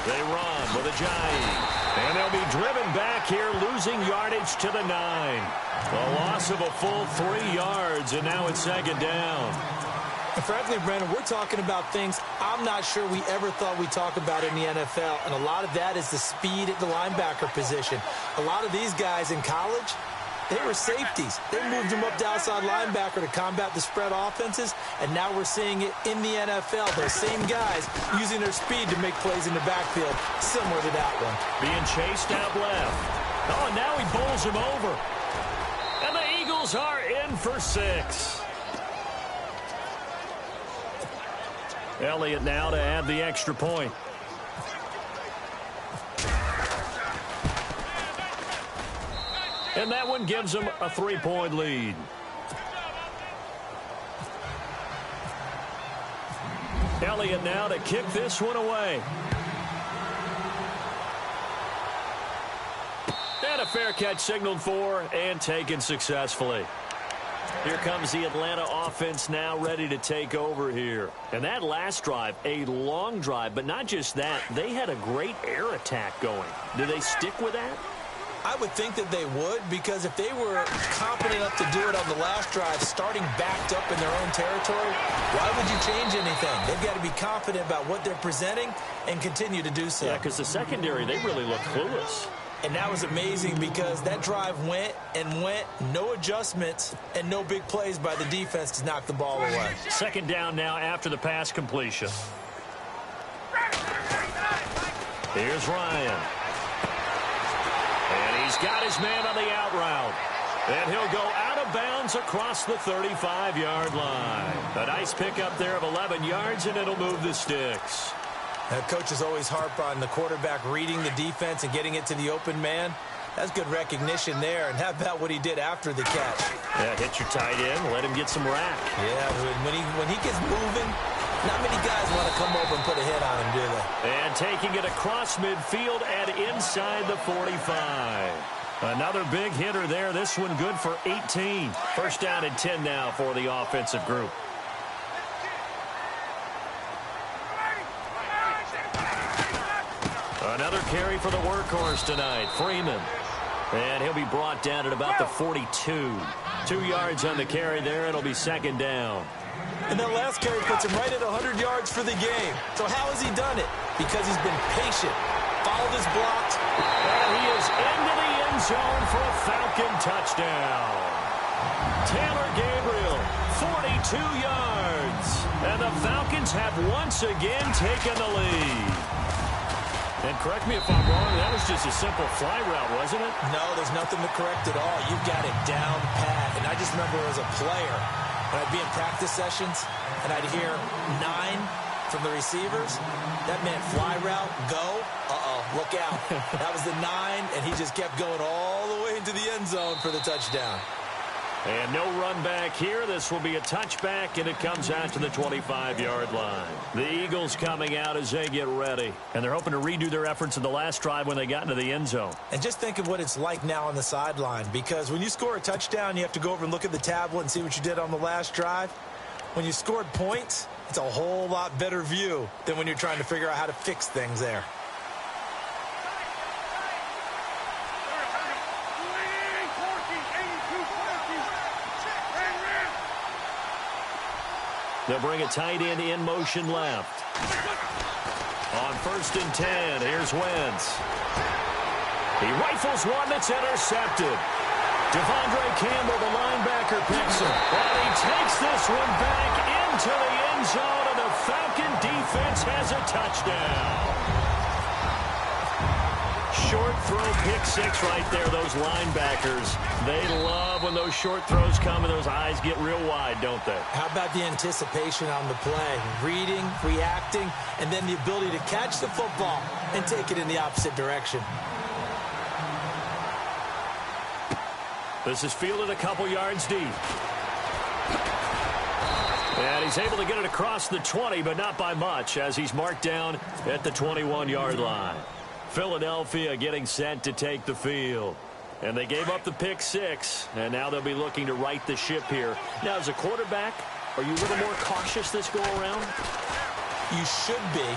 They run with Ajayi. And they'll be driven back here, losing yardage to the 9. A loss of a full 3 yards, and now it's second down.
And frankly, Brandon, we're talking about things I'm not sure we ever thought we'd talk about in the NFL, and a lot of that is the speed at the linebacker position. A lot of these guys in college, they were safeties. They moved them up to outside linebacker to combat the spread offenses, and now we're seeing it in the NFL. Those same guys using their speed to make plays in the backfield, similar to that one.
Being chased out left. Oh, and now he bowls him over. And the Eagles are in for 6. Elliott now to add the extra point. And that one gives them a 3-point lead. Elliott now to kick this one away. And a fair catch signaled for and taken successfully. Here comes the Atlanta offense now ready to take over here. And that last drive, a long drive, but not just that. They had a great air attack going. Do they stick with that?
I would think that they would, because if they were confident enough to do it on the last drive, starting backed up in their own territory, why would you change anything? They've got to be confident about what they're presenting and continue to do so.
Yeah, because the secondary, they really look clueless.
And that was amazing because that drive went and went, no adjustments, and no big plays by the defense to knock the ball away.
Second down now after the pass completion. Here's Ryan. And he's got his man on the out route. And he'll go out of bounds across the 35-yard line. A nice pickup there of 11 yards, and it'll move the sticks.
Now, coaches always harp on the quarterback reading the defense and getting it to the open man. That's good recognition there. And how about what he did after the catch?
Yeah, hit your tight end, let him get some rack.
Yeah, when he gets moving, not many guys want to come over and put a hit on him, do they?
And taking it across midfield and inside the 45. Another big hitter there. This one good for 18. First down and 10 now for the offensive group. Another carry for the workhorse tonight, Freeman. And he'll be brought down at about the 42. 2 yards on the carry there. It'll be second down.
And that last carry puts him right at 100 yards for the game. So how has he done it? Because he's been patient, followed his blocks.
And he is into the end zone for a Falcon touchdown. Taylor Gabriel, 42 yards. And the Falcons have once again taken the lead. And correct me if I'm wrong, that was just a simple fly route, wasn't it?
No, there's nothing to correct at all. You've got it down pat. And I just remember as a player, when I'd be in practice sessions and I'd hear 9 from the receivers, that meant fly route, go, look out. That was the 9, and he just kept going all the way into the end zone for the touchdown.
And no run back here. This will be a touchback, and it comes out to the 25-yard line. The Eagles coming out as they get ready. And they're hoping to redo their efforts in the last drive when they got into the end zone.
And just think of what it's like now on the sideline, because when you score a touchdown, you have to go over and look at the tablet and see what you did on the last drive. When you scored points, it's a whole lot better view than when you're trying to figure out how to fix things there.
They'll bring a tight end in motion left. On 1st and 10, here's Wentz. He rifles one that's intercepted. Devondre Campbell, the linebacker, picks him. And he takes this one back into the end zone, and the Falcon defense has a touchdown. Short throw, pick 6 right there. Those linebackers, they love when those short throws come and those eyes get real wide, don't they?
How about the anticipation on the play? Reading, reacting, and then the ability to catch the football and take it in the opposite direction.
This is fielded a couple yards deep. And he's able to get it across the 20, but not by much, as he's marked down at the 21-yard line. Philadelphia getting set to take the field. And they gave up the pick 6, and now they'll be looking to right the ship here. Now, as a quarterback, are you a little more cautious this go-around?
You should be,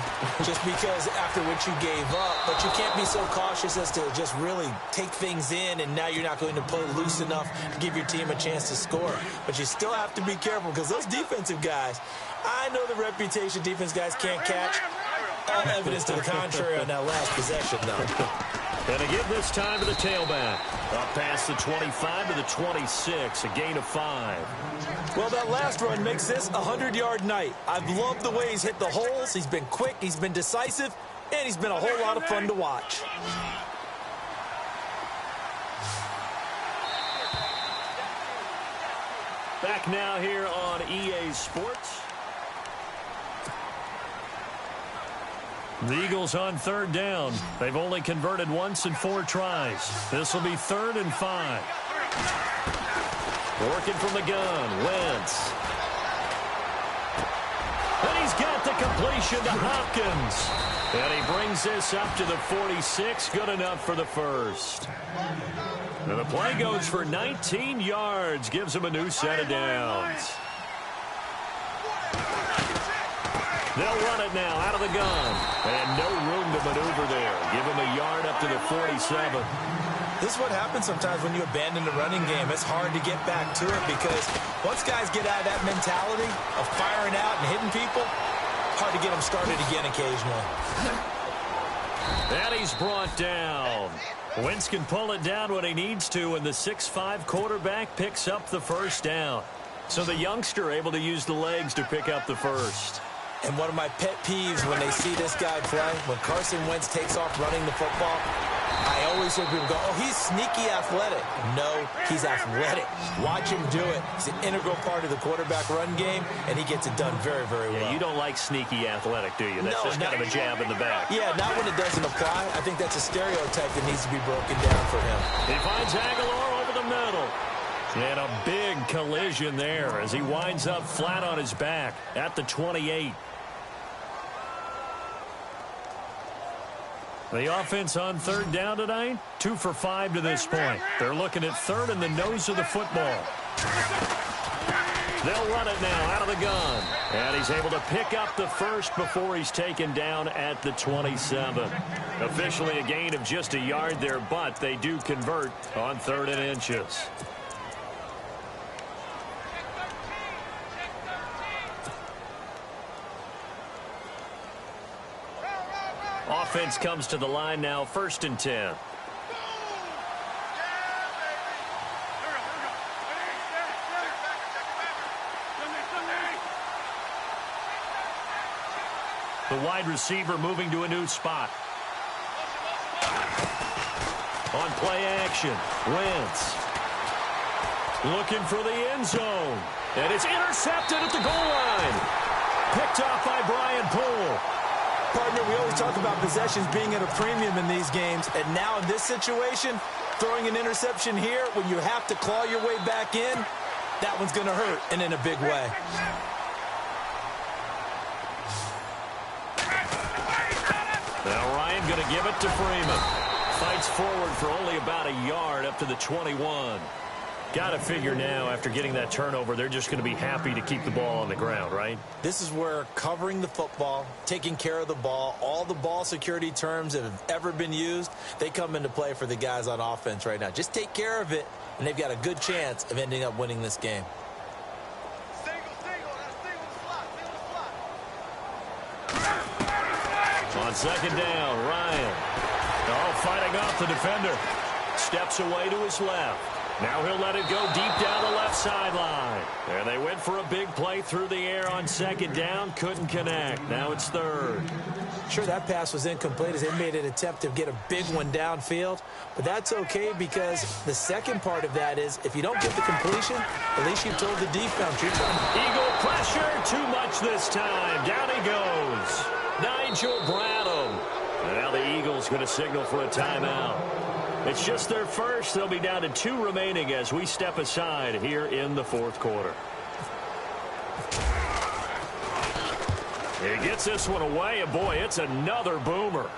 just because after what you gave up, but you can't be so cautious as to just really take things in, and now you're not going to play loose enough to give your team a chance to score. But you still have to be careful, because those defensive guys, I know the reputation defense guys can't catch. All evidence to the contrary on that last possession, though.
And to give this time to the tailback. Up past the 25 to the 26, a gain of 5.
Well, that last run makes this a 100-yard night. I've loved the way he's hit the holes. He's been quick, he's been decisive, and he's been a whole lot of fun to watch.
Back now here on EA Sports. The Eagles on 3rd down. They've only converted once in 4 tries. This will be 3rd and 5. Working from the gun, Wentz. And he's got the completion to Hopkins. And he brings this up to the 46. Good enough for the first. And the play goes for 19 yards. Gives him a new set of downs. They'll run it now out of the gun. And no room to maneuver there. Give him a yard up to the 47.
This is what happens sometimes when you abandon the running game. It's hard to get back to it because once guys get out of that mentality of firing out and hitting people, hard to get them started again occasionally.
And he's brought down. Wentz can pull it down when he needs to, and the 6'5" quarterback picks up the first down. So the youngster able to use the legs to pick up the first.
And one of my pet peeves when they see this guy play, when Carson Wentz takes off running the football, I always hear people go, oh, he's sneaky athletic. No, he's athletic. Watch him do it. He's an integral part of the quarterback run game, and he gets it done very, very well.
Yeah, you don't like sneaky athletic, do you? That's just kind of a jab in the back.
Yeah, not when it doesn't apply. I think that's a stereotype that needs to be broken down for him.
He finds Aguilar over the middle. And a big collision there as he winds up flat on his back at the 28. The offense on 3rd down tonight, 2 for 5 to this point. They're looking at 3rd in the nose of the football. They'll run it now out of the gun. And he's able to pick up the first before he's taken down at the 27. Officially a gain of just a yard there, but they do convert on 3rd and inches. Offense comes to the line now, 1st and 10. The wide receiver moving to a new spot. On play action, Wentz. Looking for the end zone. And it's intercepted at the goal line. Picked off by Brian Poole.
Partner, we always talk about possessions being at a premium in these games, and now in this situation, throwing an interception here when you have to claw your way back in, that one's going to hurt, and in a big way.
Now Ryan going to give it to Freeman. Fights forward for only about a yard up to the 21. Got to figure now, after getting that turnover, they're just going to be happy to keep the ball on the ground, right?
This is where covering the football, taking care of the ball, all the ball security terms that have ever been used, they come into play for the guys on offense right now. Just take care of it, and they've got a good chance of ending up winning this game.
On 2nd down, Ryan. Oh, fighting off the defender. Steps away to his left. Now he'll let it go deep down the left sideline. And they went for a big play through the air on 2nd down. Couldn't connect. Now it's 3rd.
Sure, that pass was incomplete as they made an attempt to get a big one downfield. But that's okay because the second part of that is if you don't get the completion, at least you told the defense you're trying to...
Eagle pressure. Too much this time. Down he goes. Nigel Bradham. And now the Eagles going to signal for a timeout. It's just their first. They'll be down to 2 remaining as we step aside here in the 4th quarter. He gets this one away, and boy, it's another boomer.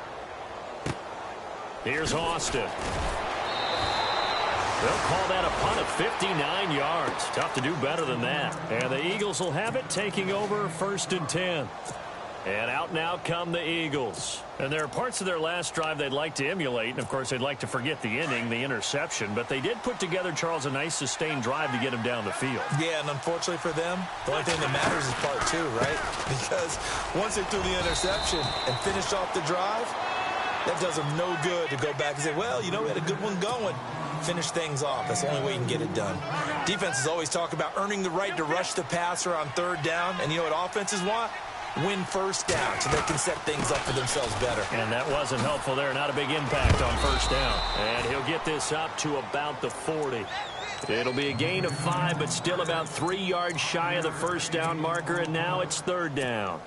Here's Austin. They'll call that a punt of 59 yards. Tough to do better than that. And the Eagles will have it, taking over 1st and 10. And out now come the Eagles. And there are parts of their last drive they'd like to emulate. And, of course, they'd like to forget the inning, the interception. But they did put together, Charles, a nice sustained drive to get him down the field.
Yeah, and unfortunately for them, the only thing that matters is part 2, right? Because once they threw the interception and finished off the drive, that does them no good to go back and say, well, you know, we had a good one going. Finish things off. That's the only way you can get it done. Defenses always talk about earning the right to rush the passer on 3rd down. And you know what offenses want? Win 1st down so they can set things up for themselves better.
And that wasn't helpful there. Not a big impact on 1st down. And he'll get this up to about the 40. It'll be a gain of 5, but still about 3 yards shy of the 1st down marker. And now it's 3rd down.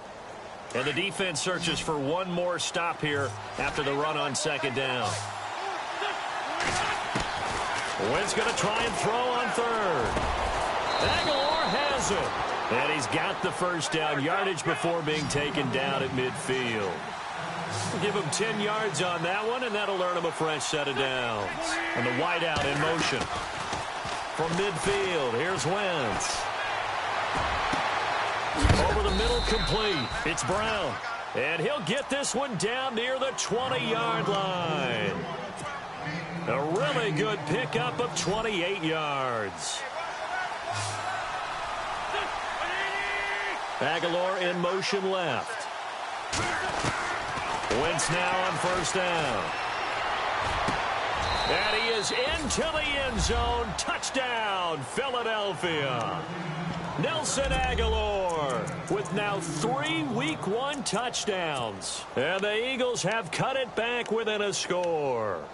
And the defense searches for one more stop here after the run on 2nd down. Wynn's going to try and throw on 3rd. Aguilar has it. And he's got the 1st down yardage before being taken down at midfield. We'll give him 10 yards on that one, and that'll earn him a fresh set of downs. And the wideout in motion. From midfield, here's Wentz. Over the middle, complete. It's Brown. And he'll get this one down near the 20-yard line. A really good pickup of 28 yards. Aguilar in motion left. Wentz now on 1st down. And he is into the end zone. Touchdown, Philadelphia. Nelson Aguilar with now 3 Week 1 touchdowns. And the Eagles have cut it back within a score.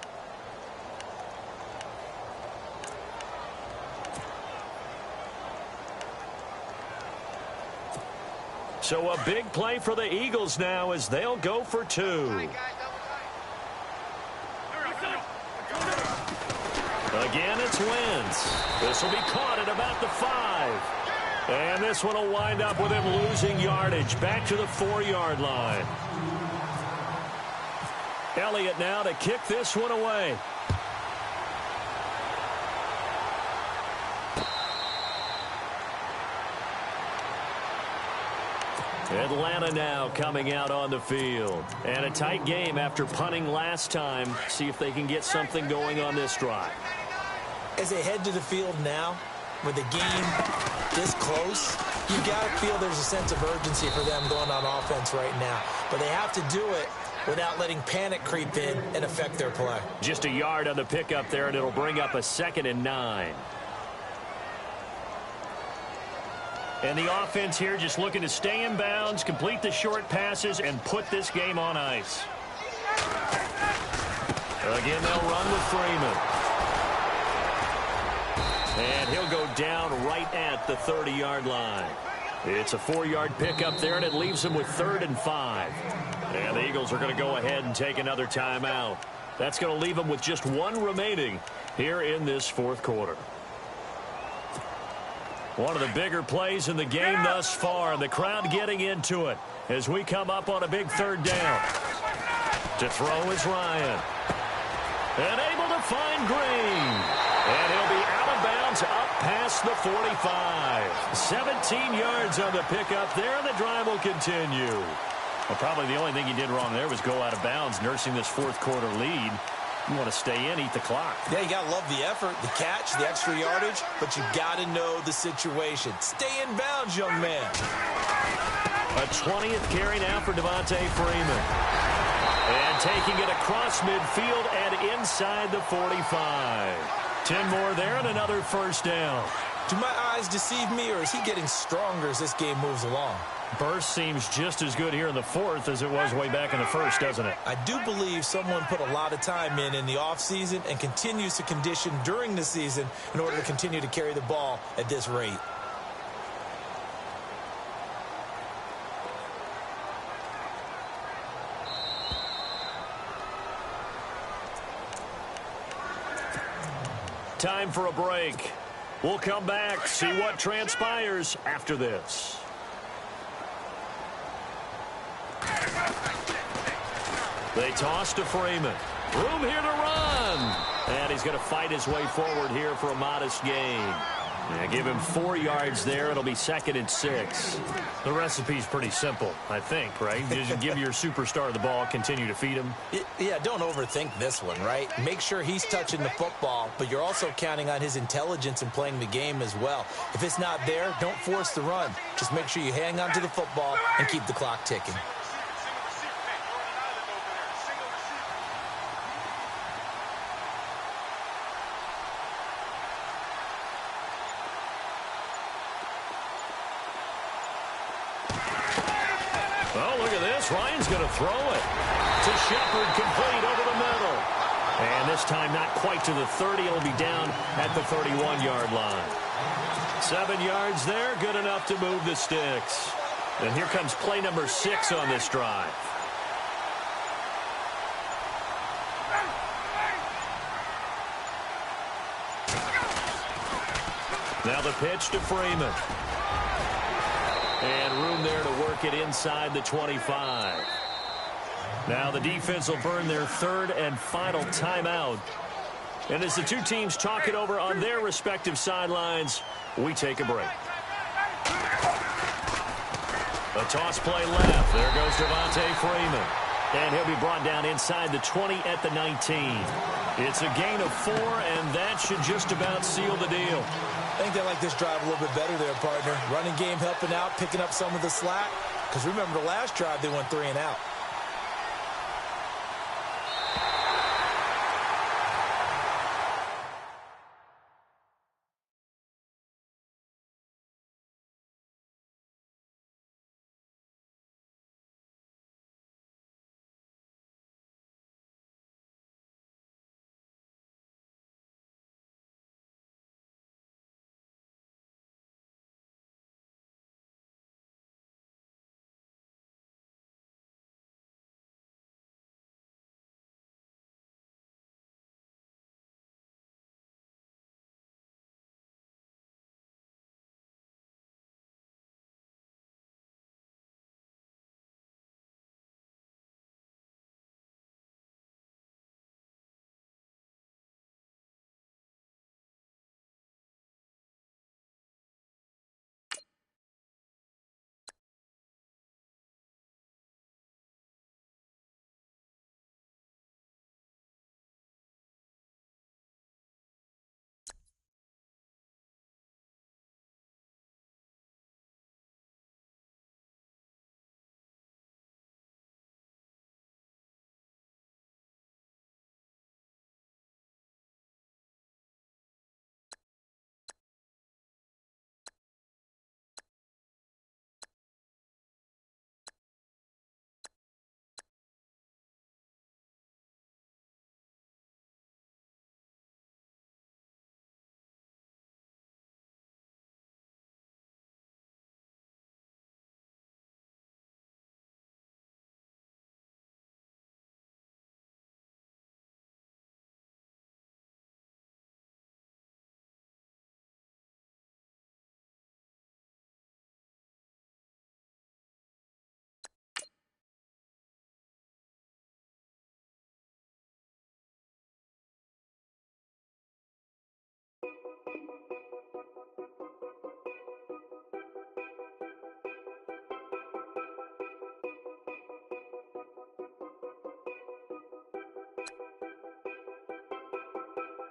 So a big play for the Eagles now as they'll go for 2. Again, it's Wentz. This will be caught at about the 5. And this one will wind up with him losing yardage back to the 4-yard line. Elliott now to kick this one away. Atlanta now coming out on the field. And a tight game after punting last time. See if they can get something going on this drive.
As they head to the field now, with the game this close, you got to feel there's a sense of urgency for them going on offense right now. But they have to do it without letting panic creep in and affect their play.
Just a yard on the pickup there, and it'll bring up a 2nd and 9. And the offense here just looking to stay in bounds, complete the short passes, and put this game on ice. Again, they'll run with Freeman. And he'll go down right at the 30-yard line. It's a 4-yard pickup there, and it leaves him with 3rd and 5. And the Eagles are going to go ahead and take another timeout. That's going to leave them with just 1 remaining here in this 4th quarter. One of the bigger plays in the game thus far. The crowd getting into it as we come up on a big 3rd down. To throw is Ryan. And able to find Green. And he'll be out of bounds up past the 45. 17 yards on the pickup there, and the drive will continue. Well, probably the only thing he did wrong there was go out of bounds, nursing this 4th quarter lead. You want to stay in, eat the clock.
Yeah, you got to love the effort, the catch, the extra yardage, but you got to know the situation. Stay in bounds, young man.
A 20th carry now for Devontae Freeman. And taking it across midfield and inside the 45. 10 more there and another 1st down.
Do my eyes deceive me, or is he getting stronger as this game moves along?
Burst seems just as good here in the 4th as it was way back in the 1st, doesn't it?
I do believe someone put a lot of time in the offseason and continues to condition during the season in order to continue to carry the ball at this rate.
Time for a break. We'll come back, see what transpires after this. They toss to Freeman. Room here to run. And he's going to fight his way forward here for a modest gain. Yeah, give him 4 yards there. It'll be 2nd and 6. The recipe's pretty simple, I think, right? You just give your superstar the ball, continue to feed him.
Yeah, don't overthink this one, right? Make sure he's touching the football, but you're also counting on his intelligence in playing the game as well. If it's not there, don't force the run. Just make sure you hang on to the football and keep the clock ticking.
Oh, look at this. Ryan's going to throw it to Shepard, complete over the middle. And this time not quite to the 30. It'll be down at the 31-yard line. 7 yards there, good enough to move the sticks. And here comes play number 6 on this drive. Now the pitch to Freeman. And room there to work it inside the 25. Now the defense will burn their 3rd and final timeout. And as the two teams talk it over on their respective sidelines, we take a break. A toss play left. There goes Devontae Freeman. And he'll be brought down inside the 20 at the 19. It's a gain of 4, and that should just about seal the deal.
I think they like this drive a little bit better there, partner. Running game helping out, picking up some of the slack. Because remember the last drive, they went 3 and out.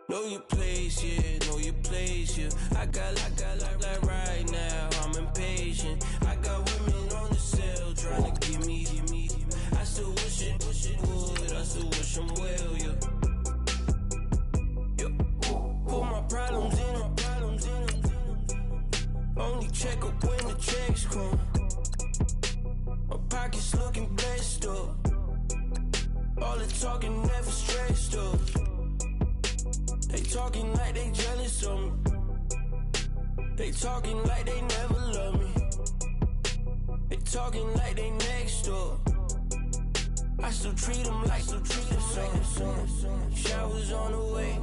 Know your place, yeah, know your place, yeah. I got like right now, I'm impatient. I got women on the cell trying to give me. I still wish it would, I still wish them well, yeah. Put my problems in. Only check up when the checks come. My pockets looking blessed up. All the talking never stressed up. They talking like they jealous of me. They talking like they never love me. They talking like they next door. I still treat them like the son. Showers on the way.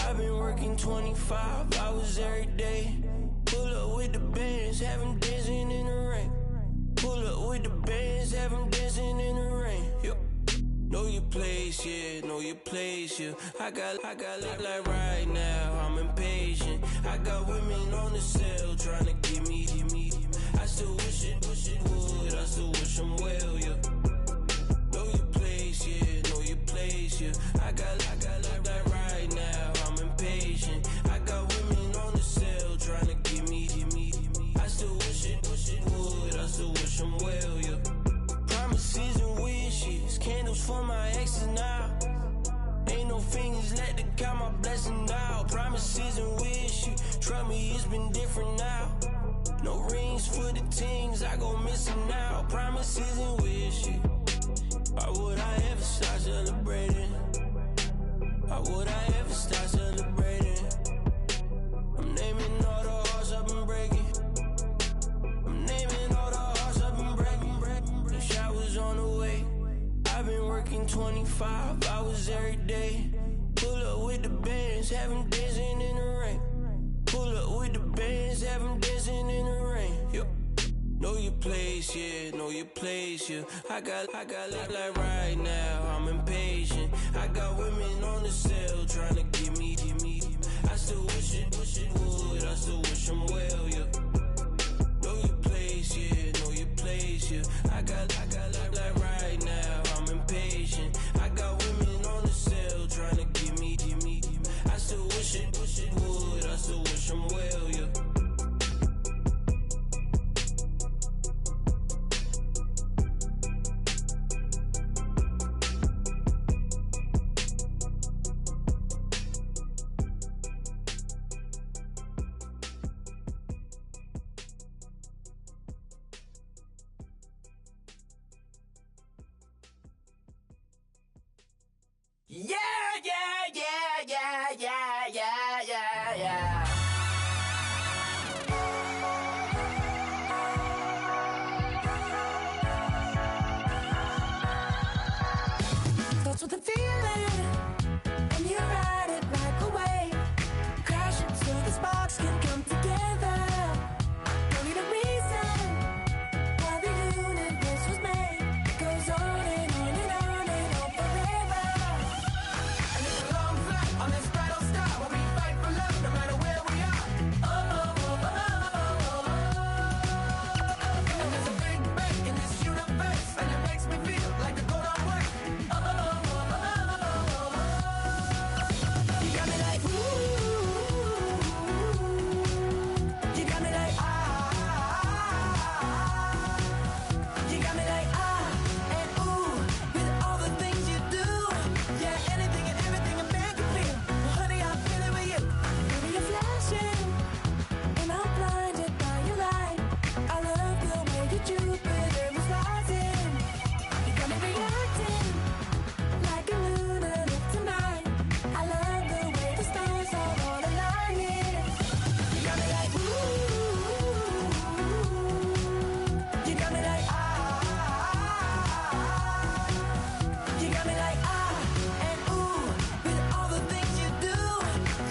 I've been working 25 hours every day. Pull up with the bands, have them dancing in the rain. Pull up with the bands, have them dancing in the rain. Yo. Know your place, yeah, know your place, yeah. I got like right now, I'm impatient. I got women on the cell trying to give me. I still wish it would, I still wish I'm well, yeah. Know your place, yeah, know your place, yeah. I got like right now, I'm impatient. I got women on the cell trying to give me. I still wish it would, I still wish I'm well, yeah. Promises and wishes, candles for my exes now. Ain't no fingers let to count my blessing out. Promises and wishes, trust me, it's been different now. No rings for the things I go missing out. Promises and wishes, why would I ever start celebrating? Why would I ever start celebrating? I'm naming all the hearts I've been breaking. I'm naming all the hearts I've been breaking. The showers on the way. I've been working 25 hours every day. Pull up with the bands, have them dancing in the rain. Pull up with the bands, have them dancing in the rain. Yep. Know your place, yeah, know your place, yeah. I got like right now, I'm impatient. I got women on the cell trying to give me. I still wish it would, I still wish I'm well, yeah. Know your place, yeah, know your place, yeah. I got like right now, I'm impatient. I got women on the cell trying to give me. I still wish it would, I still wish I'm well, yeah. Yeah. Starts with a feeling, and you ride it like a wave. Crashing so the sparks can come together. Don't need a reason why the universe was made. It goes on and on and on and on forever. And it's a long flight on this battle star where we fight for love no matter where we are. And there's a big bang in this universe, and it makes me feel like the go don't work. You got me like ooh, you got me like ah, you got me like ah and ooh, with all the things you do, yeah, anything and everything I make you feel. Well, honey, I feel it with you. Baby, you're flashing, and I'm blinded by your light. I love the way you Jupiter is rising. You got me reacting like a lunatic tonight. I love the way the stars are all aligning. You got me like ooh, you got me like ah, you got me like ah and ooh, with all the things you do,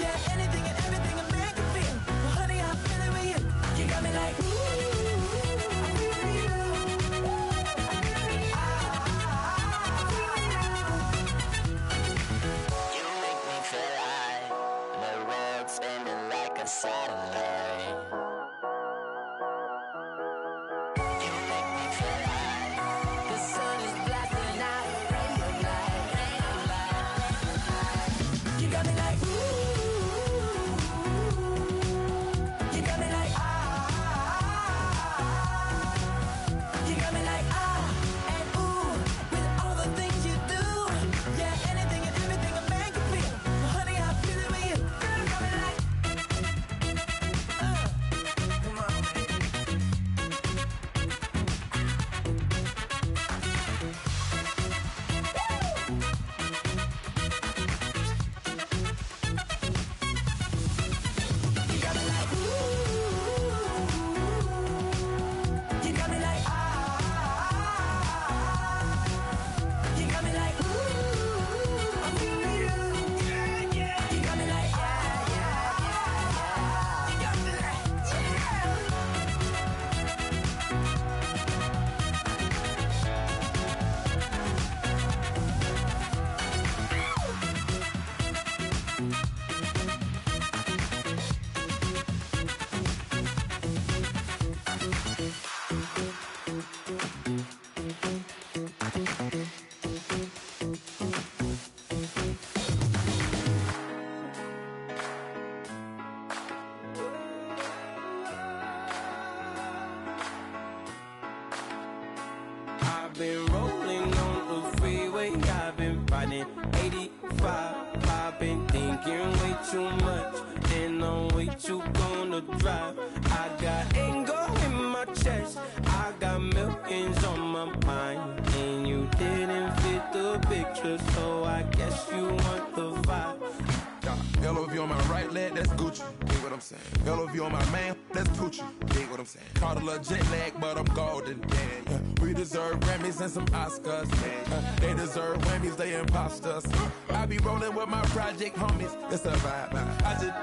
yeah, anything and everything I make you feel. Well, honey, I feel it with you. You got me like ooh, I feel it with you.
You make me feel like the world's spinning like a satellite. You make me feel like the sun is blasting out a rainbow light.
You got me like ooh, you got me like ah, you got me like ah and ooh, with all the things you do, yeah, anything and everything I make you feel. Well, honey, I feel it with you. Girl, you got me like too much, and I'm way too gonna drive. I got anger in my chest, I got millions on my mind, and you didn't fit the picture, so I guess you want the vibe.
LOV on my right leg, that's Gucci. Dig what I'm saying? LOV on my man, that's Poochie. Dig what I'm saying? Caught a little jet lag, but I'm golden. Yeah. We deserve Grammys and some Oscars. They deserve Grammys, they imposters. I be rolling with my project homies, it's a vibe. I just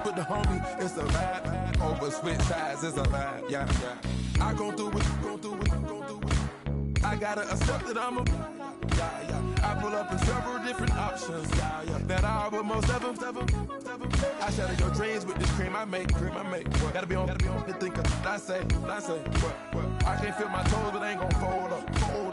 put the homie, it's a vibe. Over switch sides, it's a vibe. Yeah. I gon' do it. I gotta accept that I'm a. I pull up in several different options. That I will most ever. I shatter your dreams with this cream I make. Gotta be on the thinker. I say. What? I can't feel my toes, but ain't gon' fold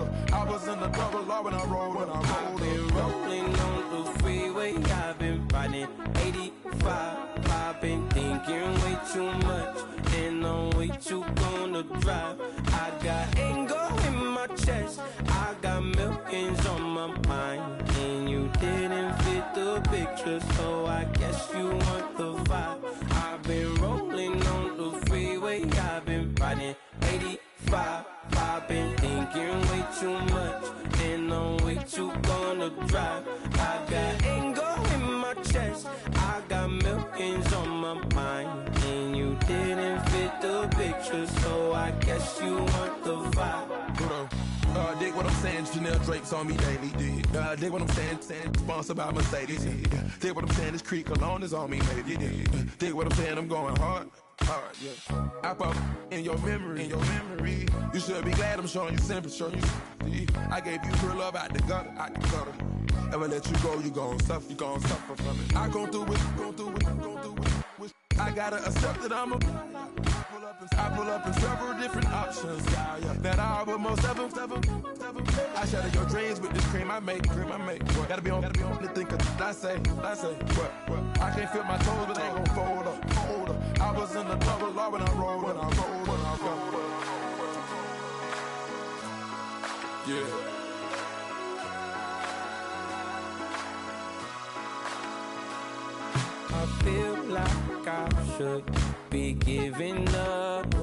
up. I was in the double law when I rolled.
I've been rolling on the freeway. I've been riding 85. I've been thinking way too much, and I'm way too gonna drive. I got anger in my chest, I got millions on my mind, and you didn't fit the picture, so I guess you want the vibe. I've been rolling on the freeway, I've been riding 85. I've been thinking way too much, and I'm way too gonna drive. I got anger in my chest, I got millions on my mind, and you didn't fit the picture, so I guess you want the vibe.
Dig what I'm saying, Chanel drapes on me daily. Dig what I'm saying, sponsored by Mercedes. Dig what I'm saying, this Creek Cologne is on me, baby. Dig what I'm saying, I'm going hard, yeah. I pop in your memory. You should be glad I'm showing you sympathy. I gave you real love out the gutter. Ever let you go, you gon' suffer from it. I gon' do it. I gotta accept that I'm a. I pull up in several different options. That I will most ever. I shatter your dreams with this cream I make. Gotta be on the thinker. I say. What? I can't feel my toes, but ain't gon' fold up. I was in the double law when I rolled. Yeah.
I feel like I should be giving up.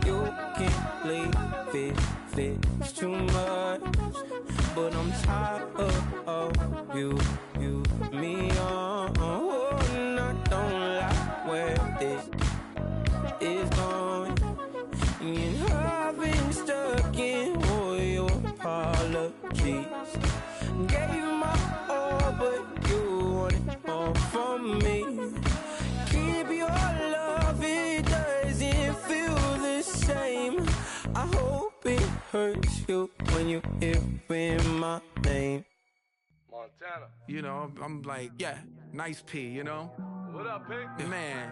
You can't leave it's too much. But I'm tired of you, me on. Oh, and I don't like where this is going. And I've been stuck in all your apologies. Gave my all, but you wanted more from me. Keep your love, it doesn't feel the same. I hope it hurts you when you hear my name.
Montana.
You know, I'm like, yeah, nice P, you know?
What up, Pink?
Man.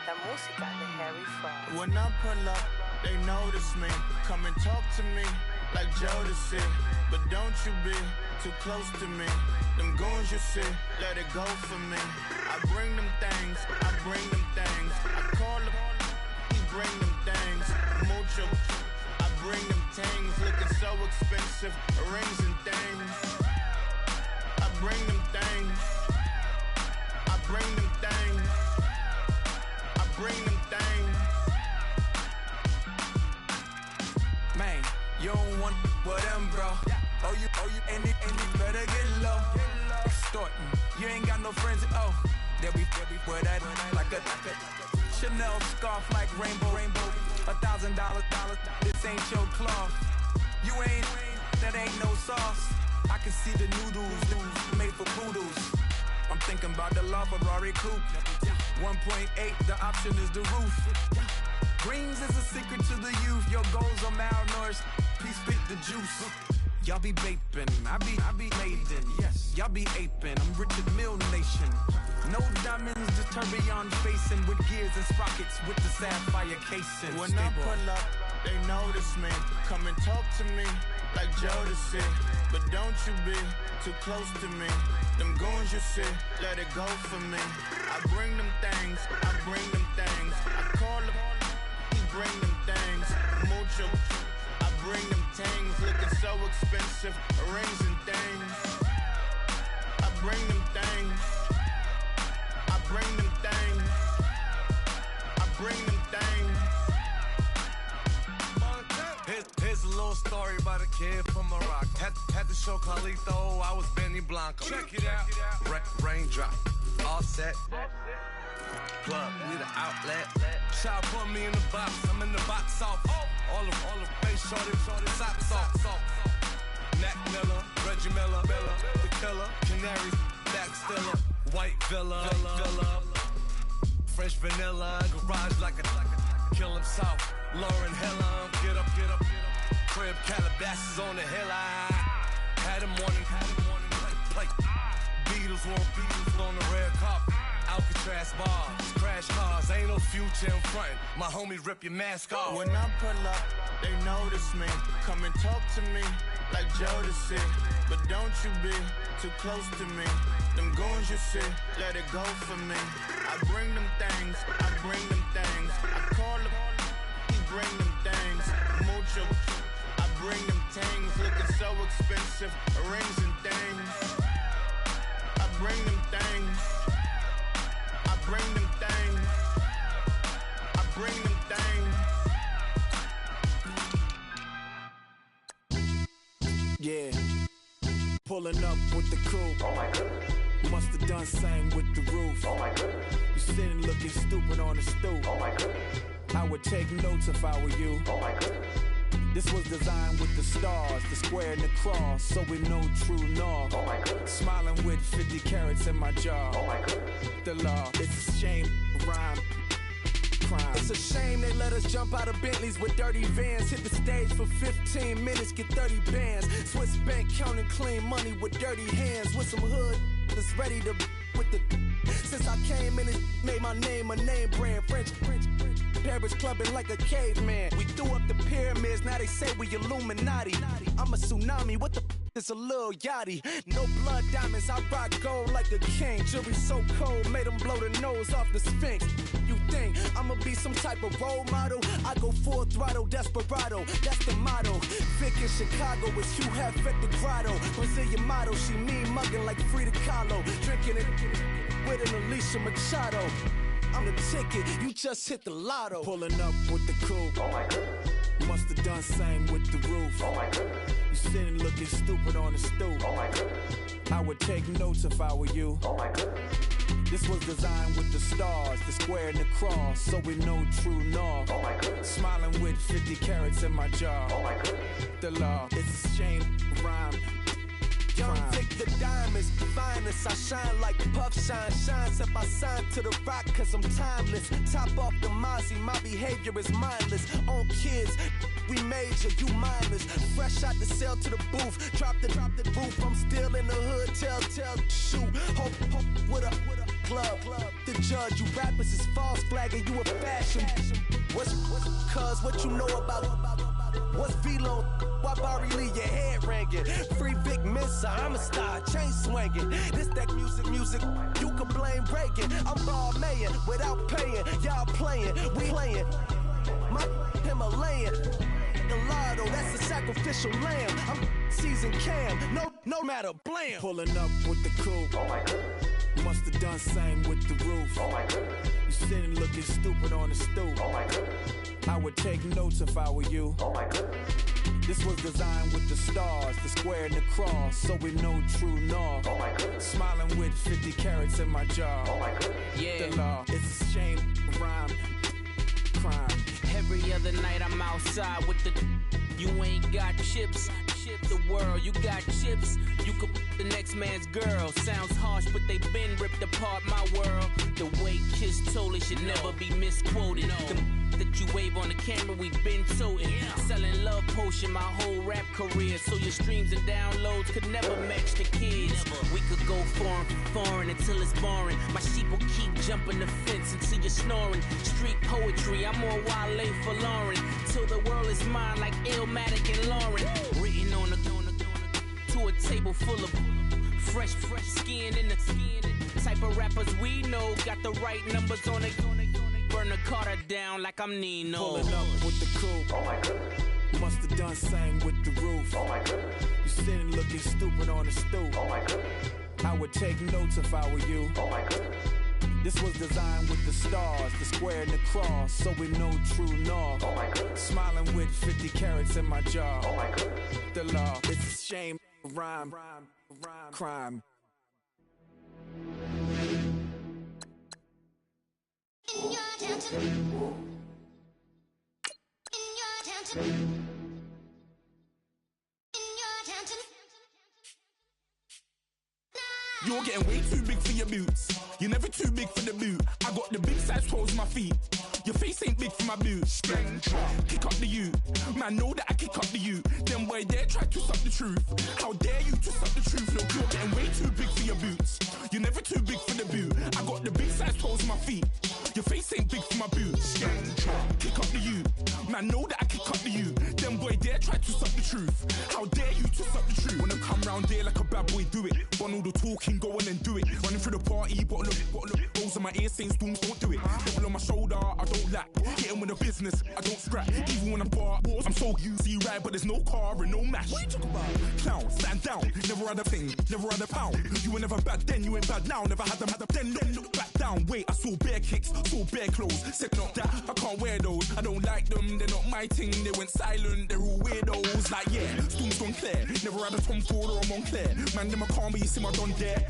La música de Harry Fraud.
When I pull up, they notice me. Come and talk to me like Jodeci. But don't you be too close to me. Them goons you see, let it go for me. I bring them things, I call them, he bring them things. Mucho, I bring them things. Looking so expensive, rings and things. I bring them things. I bring them things. I bring them things.
Man, you don't want with them, bro. Oh, you, and you better get low. Extorting, you ain't got no friends. Oh, they'll be for that like a Chanel scarf like rainbow. $1,000, this ain't your cloth. You ain't, that ain't no sauce. I can see the noodles made for poodles. I'm thinking about the LaFerrari coupe. 1.8, the option is the roof. Greens is a secret to the youth. Your goals are malnourished. Please spit the juice. Y'all be vaping, I be laden. Yes, y'all be aping. I'm Richard Mill Nation. No diamonds, just tourbillon facing with gears and sprockets with the sapphire casing.
When I pull up, they notice me. Come and talk to me like Jodeci. But don't you be too close to me. Them goons you see, let it go for me. I bring them things, I call them, he bring them things. Mucho, I bring them things. Looking so expensive, rings and things. bring them things. I bring them things. I bring them things.
Here's a little story about a kid from Morocco. Had to show Carlito I was Benny Blanco. Check it out. Raindrop, all set. Plug, need an outlet. Shot put me in the box. I'm in the box off. All the face shorty, socks off. Mac Miller, Reggie Miller, the killer, Canary, back stiller, white villa, French vanilla, garage like a kill himself. Lauren Hiller, get up. Crib Calabasas on the hill. I had him morning plate. Beatles on the red carpet. Alcatraz bars, crash cars, ain't no future in front. My homie rip your mask off.
When I pull up, they notice me. Come and talk to me like Jodeci. But don't you be too close to me. Them goons you see, let it go for me. I bring them things, I bring them things. I call them, he bring them things. Mucho, I bring them things. Looking so expensive, rings and things. I bring them things. I bring them things. I bring them things.
Yeah, pulling up with the coupe. Oh my goodness. Must have done same with the roof. Oh my goodness. You sitting looking stupid on the stoop. Oh my goodness. I would take notes if I were you. Oh my goodness. This was designed with the stars, the square and the cross, so we know true north. Oh my goodness. Smiling with 50 carats in my jaw. Oh my goodness. The law, it's a shame, rhyme. Crime.
It's a shame they let us jump out of Bentleys with dirty vans. Hit the stage for 15 minutes, get 30 bands. Swiss bank counting clean money with dirty hands. With some hood that's ready to with the. Since I came in, it made my name a name brand. French. Paris clubbing like a caveman. We threw up the pyramids, now they say we Illuminati. I'm a tsunami, what the it's a little yachty. No blood diamonds, I rock gold like a king. Jury so cold, made them blow the nose off the Sphinx. You think I'ma be some type of role model? I go full throttle, desperado, that's the motto. Vic in Chicago is Hugh Hef at the grotto. Brazilian model, she mean mugging like Frida Kahlo. Drinking it with an Alicia Machado. I'm the ticket, you just hit the lotto.
Pulling up with the coupe. Oh my goodness. Must have done same with the roof. Oh my goodness. You sitting looking stupid on the stoop. Oh my goodness. I would take notes if I were you. Oh my goodness. This was designed with the stars, the square and the cross, so we know true north. Oh my goodness. Smiling with 50 carats in my jaw. Oh my goodness. The law, it's a shame, rhyme.
Young Vic the diamonds, finest. I shine like Puff Shine. Shines if I sign to the rock, cause I'm timeless. Top off the Mozzie, my behavior is mindless. On kids, we major, you mindless. Fresh out the cell to the booth. Drop the booth, I'm still in the hood. Tell, shoot. Hope with a club. The judge, you rappers is false flagging, you a fashion. What's cuz, what you know about? What's Velo? Why Barry Lee, your head ringing? Free Vic Mensa, I'm a star, chain swinging. This that music, you can blame Reagan. I'm ball mayin' without paying. Y'all playing, we playing. My Himalayan. The lotto, that's a sacrificial lamb. I'm season cam, no matter, blam.
Pulling up with the coupe. Oh my goodness. Must have done same with the roof. Oh my goodness. You sitting looking stupid on the stoop. Oh my goodness. I would take notes if I were you. Oh my goodness. This was designed with the stars, the square and the cross, so we know true north. Oh my goodness. Smiling with 50 carats in my jaw. Oh my goodness. Yeah. The law, it's a shame, rhyme, crime.
Every other night I'm outside with the. You ain't got chips. The world, you got chips. You could the next man's girl. Sounds harsh, but they been ripped apart my world. The way Kiss told it should never be misquoted. That you wave on the camera, we been toting. Selling love potion my whole rap career. So your streams and downloads could never match the kids. We could go foreign until it's boring. My sheep will keep jumping the fence until you're snoring. Street poetry, I'm more Wale for Lauren. Till the world is mine like Illmatic and Lauren. Written on to a table full of fresh skin in the type of rappers we know. Got the right numbers on it. Burn the Carter down like I'm Nino.
Pulling up with the coupe. Oh my goodness. Must have done same with the roof. Oh my goodness. You sitting looking stupid on the stoop. Oh my goodness. I would take notes if I were you. Oh my goodness. This was designed with the stars, the square and the cross, so we know true north. Oh my goodness. Smiling with 50 carats in my jaw. Oh my goodness. The law, it's a shame, rhyme, crime.
In your attention. In your attention. In your attention.
You're getting way too big for your boots. You're never too big for the boot. I got the big size toes on my feet. Your face ain't big for my boots. Kick up the you. Man, know that I kick up the you. Them boy there try to suck the truth. How dare you to suck the truth? Look, you're getting way too big for your boots. You're never too big for the boot. I got the big size toes on my feet. Your face ain't big for my boots. Kick up the you. Man, know that I kick up the you. Them boy there try to suck the truth. How dare you to suck the truth? Wanna come round there like a bad boy, do it. Want all the talking, go on and do it. Running through the party, bottle up. Rolls on my ear saying storms, don't do it. Devil on my shoulder, I don't lack. Hitting with a business, I don't scrap. Even when I'm bar, I'm so easy ride, but there's no car and no match. What you talking about? Clown, stand down. Never had a thing, never had a pound. You were never bad then, you ain't bad now. Never had a then, look back down. Wait, I saw bare kicks, saw bare clothes. Said not that, I can't wear those. I don't like them, they're not my thing. They went silent, they're all weirdos. Like yeah, storms gone clear. Never had a Tom Ford or a Montclair. Man, them I can't be, you see my done there.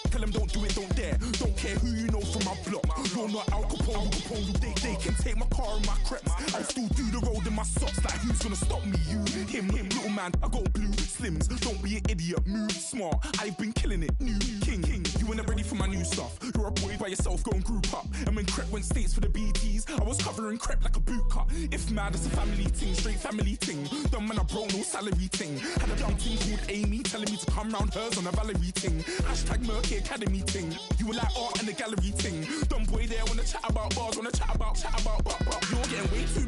Tell them don't do it, don't dare. Don't care who you know from my block. You're not Al Capone, they can take my car and my creps. I still do the road in my socks. Like who's gonna stop me? You, him, little man. I got blue slims. Don't be an idiot, move smart. I've been killing it, new king. You were never ready for my new stuff. You're a boy by yourself, go and group up. And when Crep went states for the BTs, I was covering Crep like a boot cut. If mad, it's a family ting, straight family ting. Dumb man, I broke no salary ting. Had a dumb ting called Amy telling me to come round hers on a Valerie ting. Hashtag Murky Academy ting. You were like art and the gallery ting. Dumb boy there wanna chat about bars, wanna chat about. You're getting way too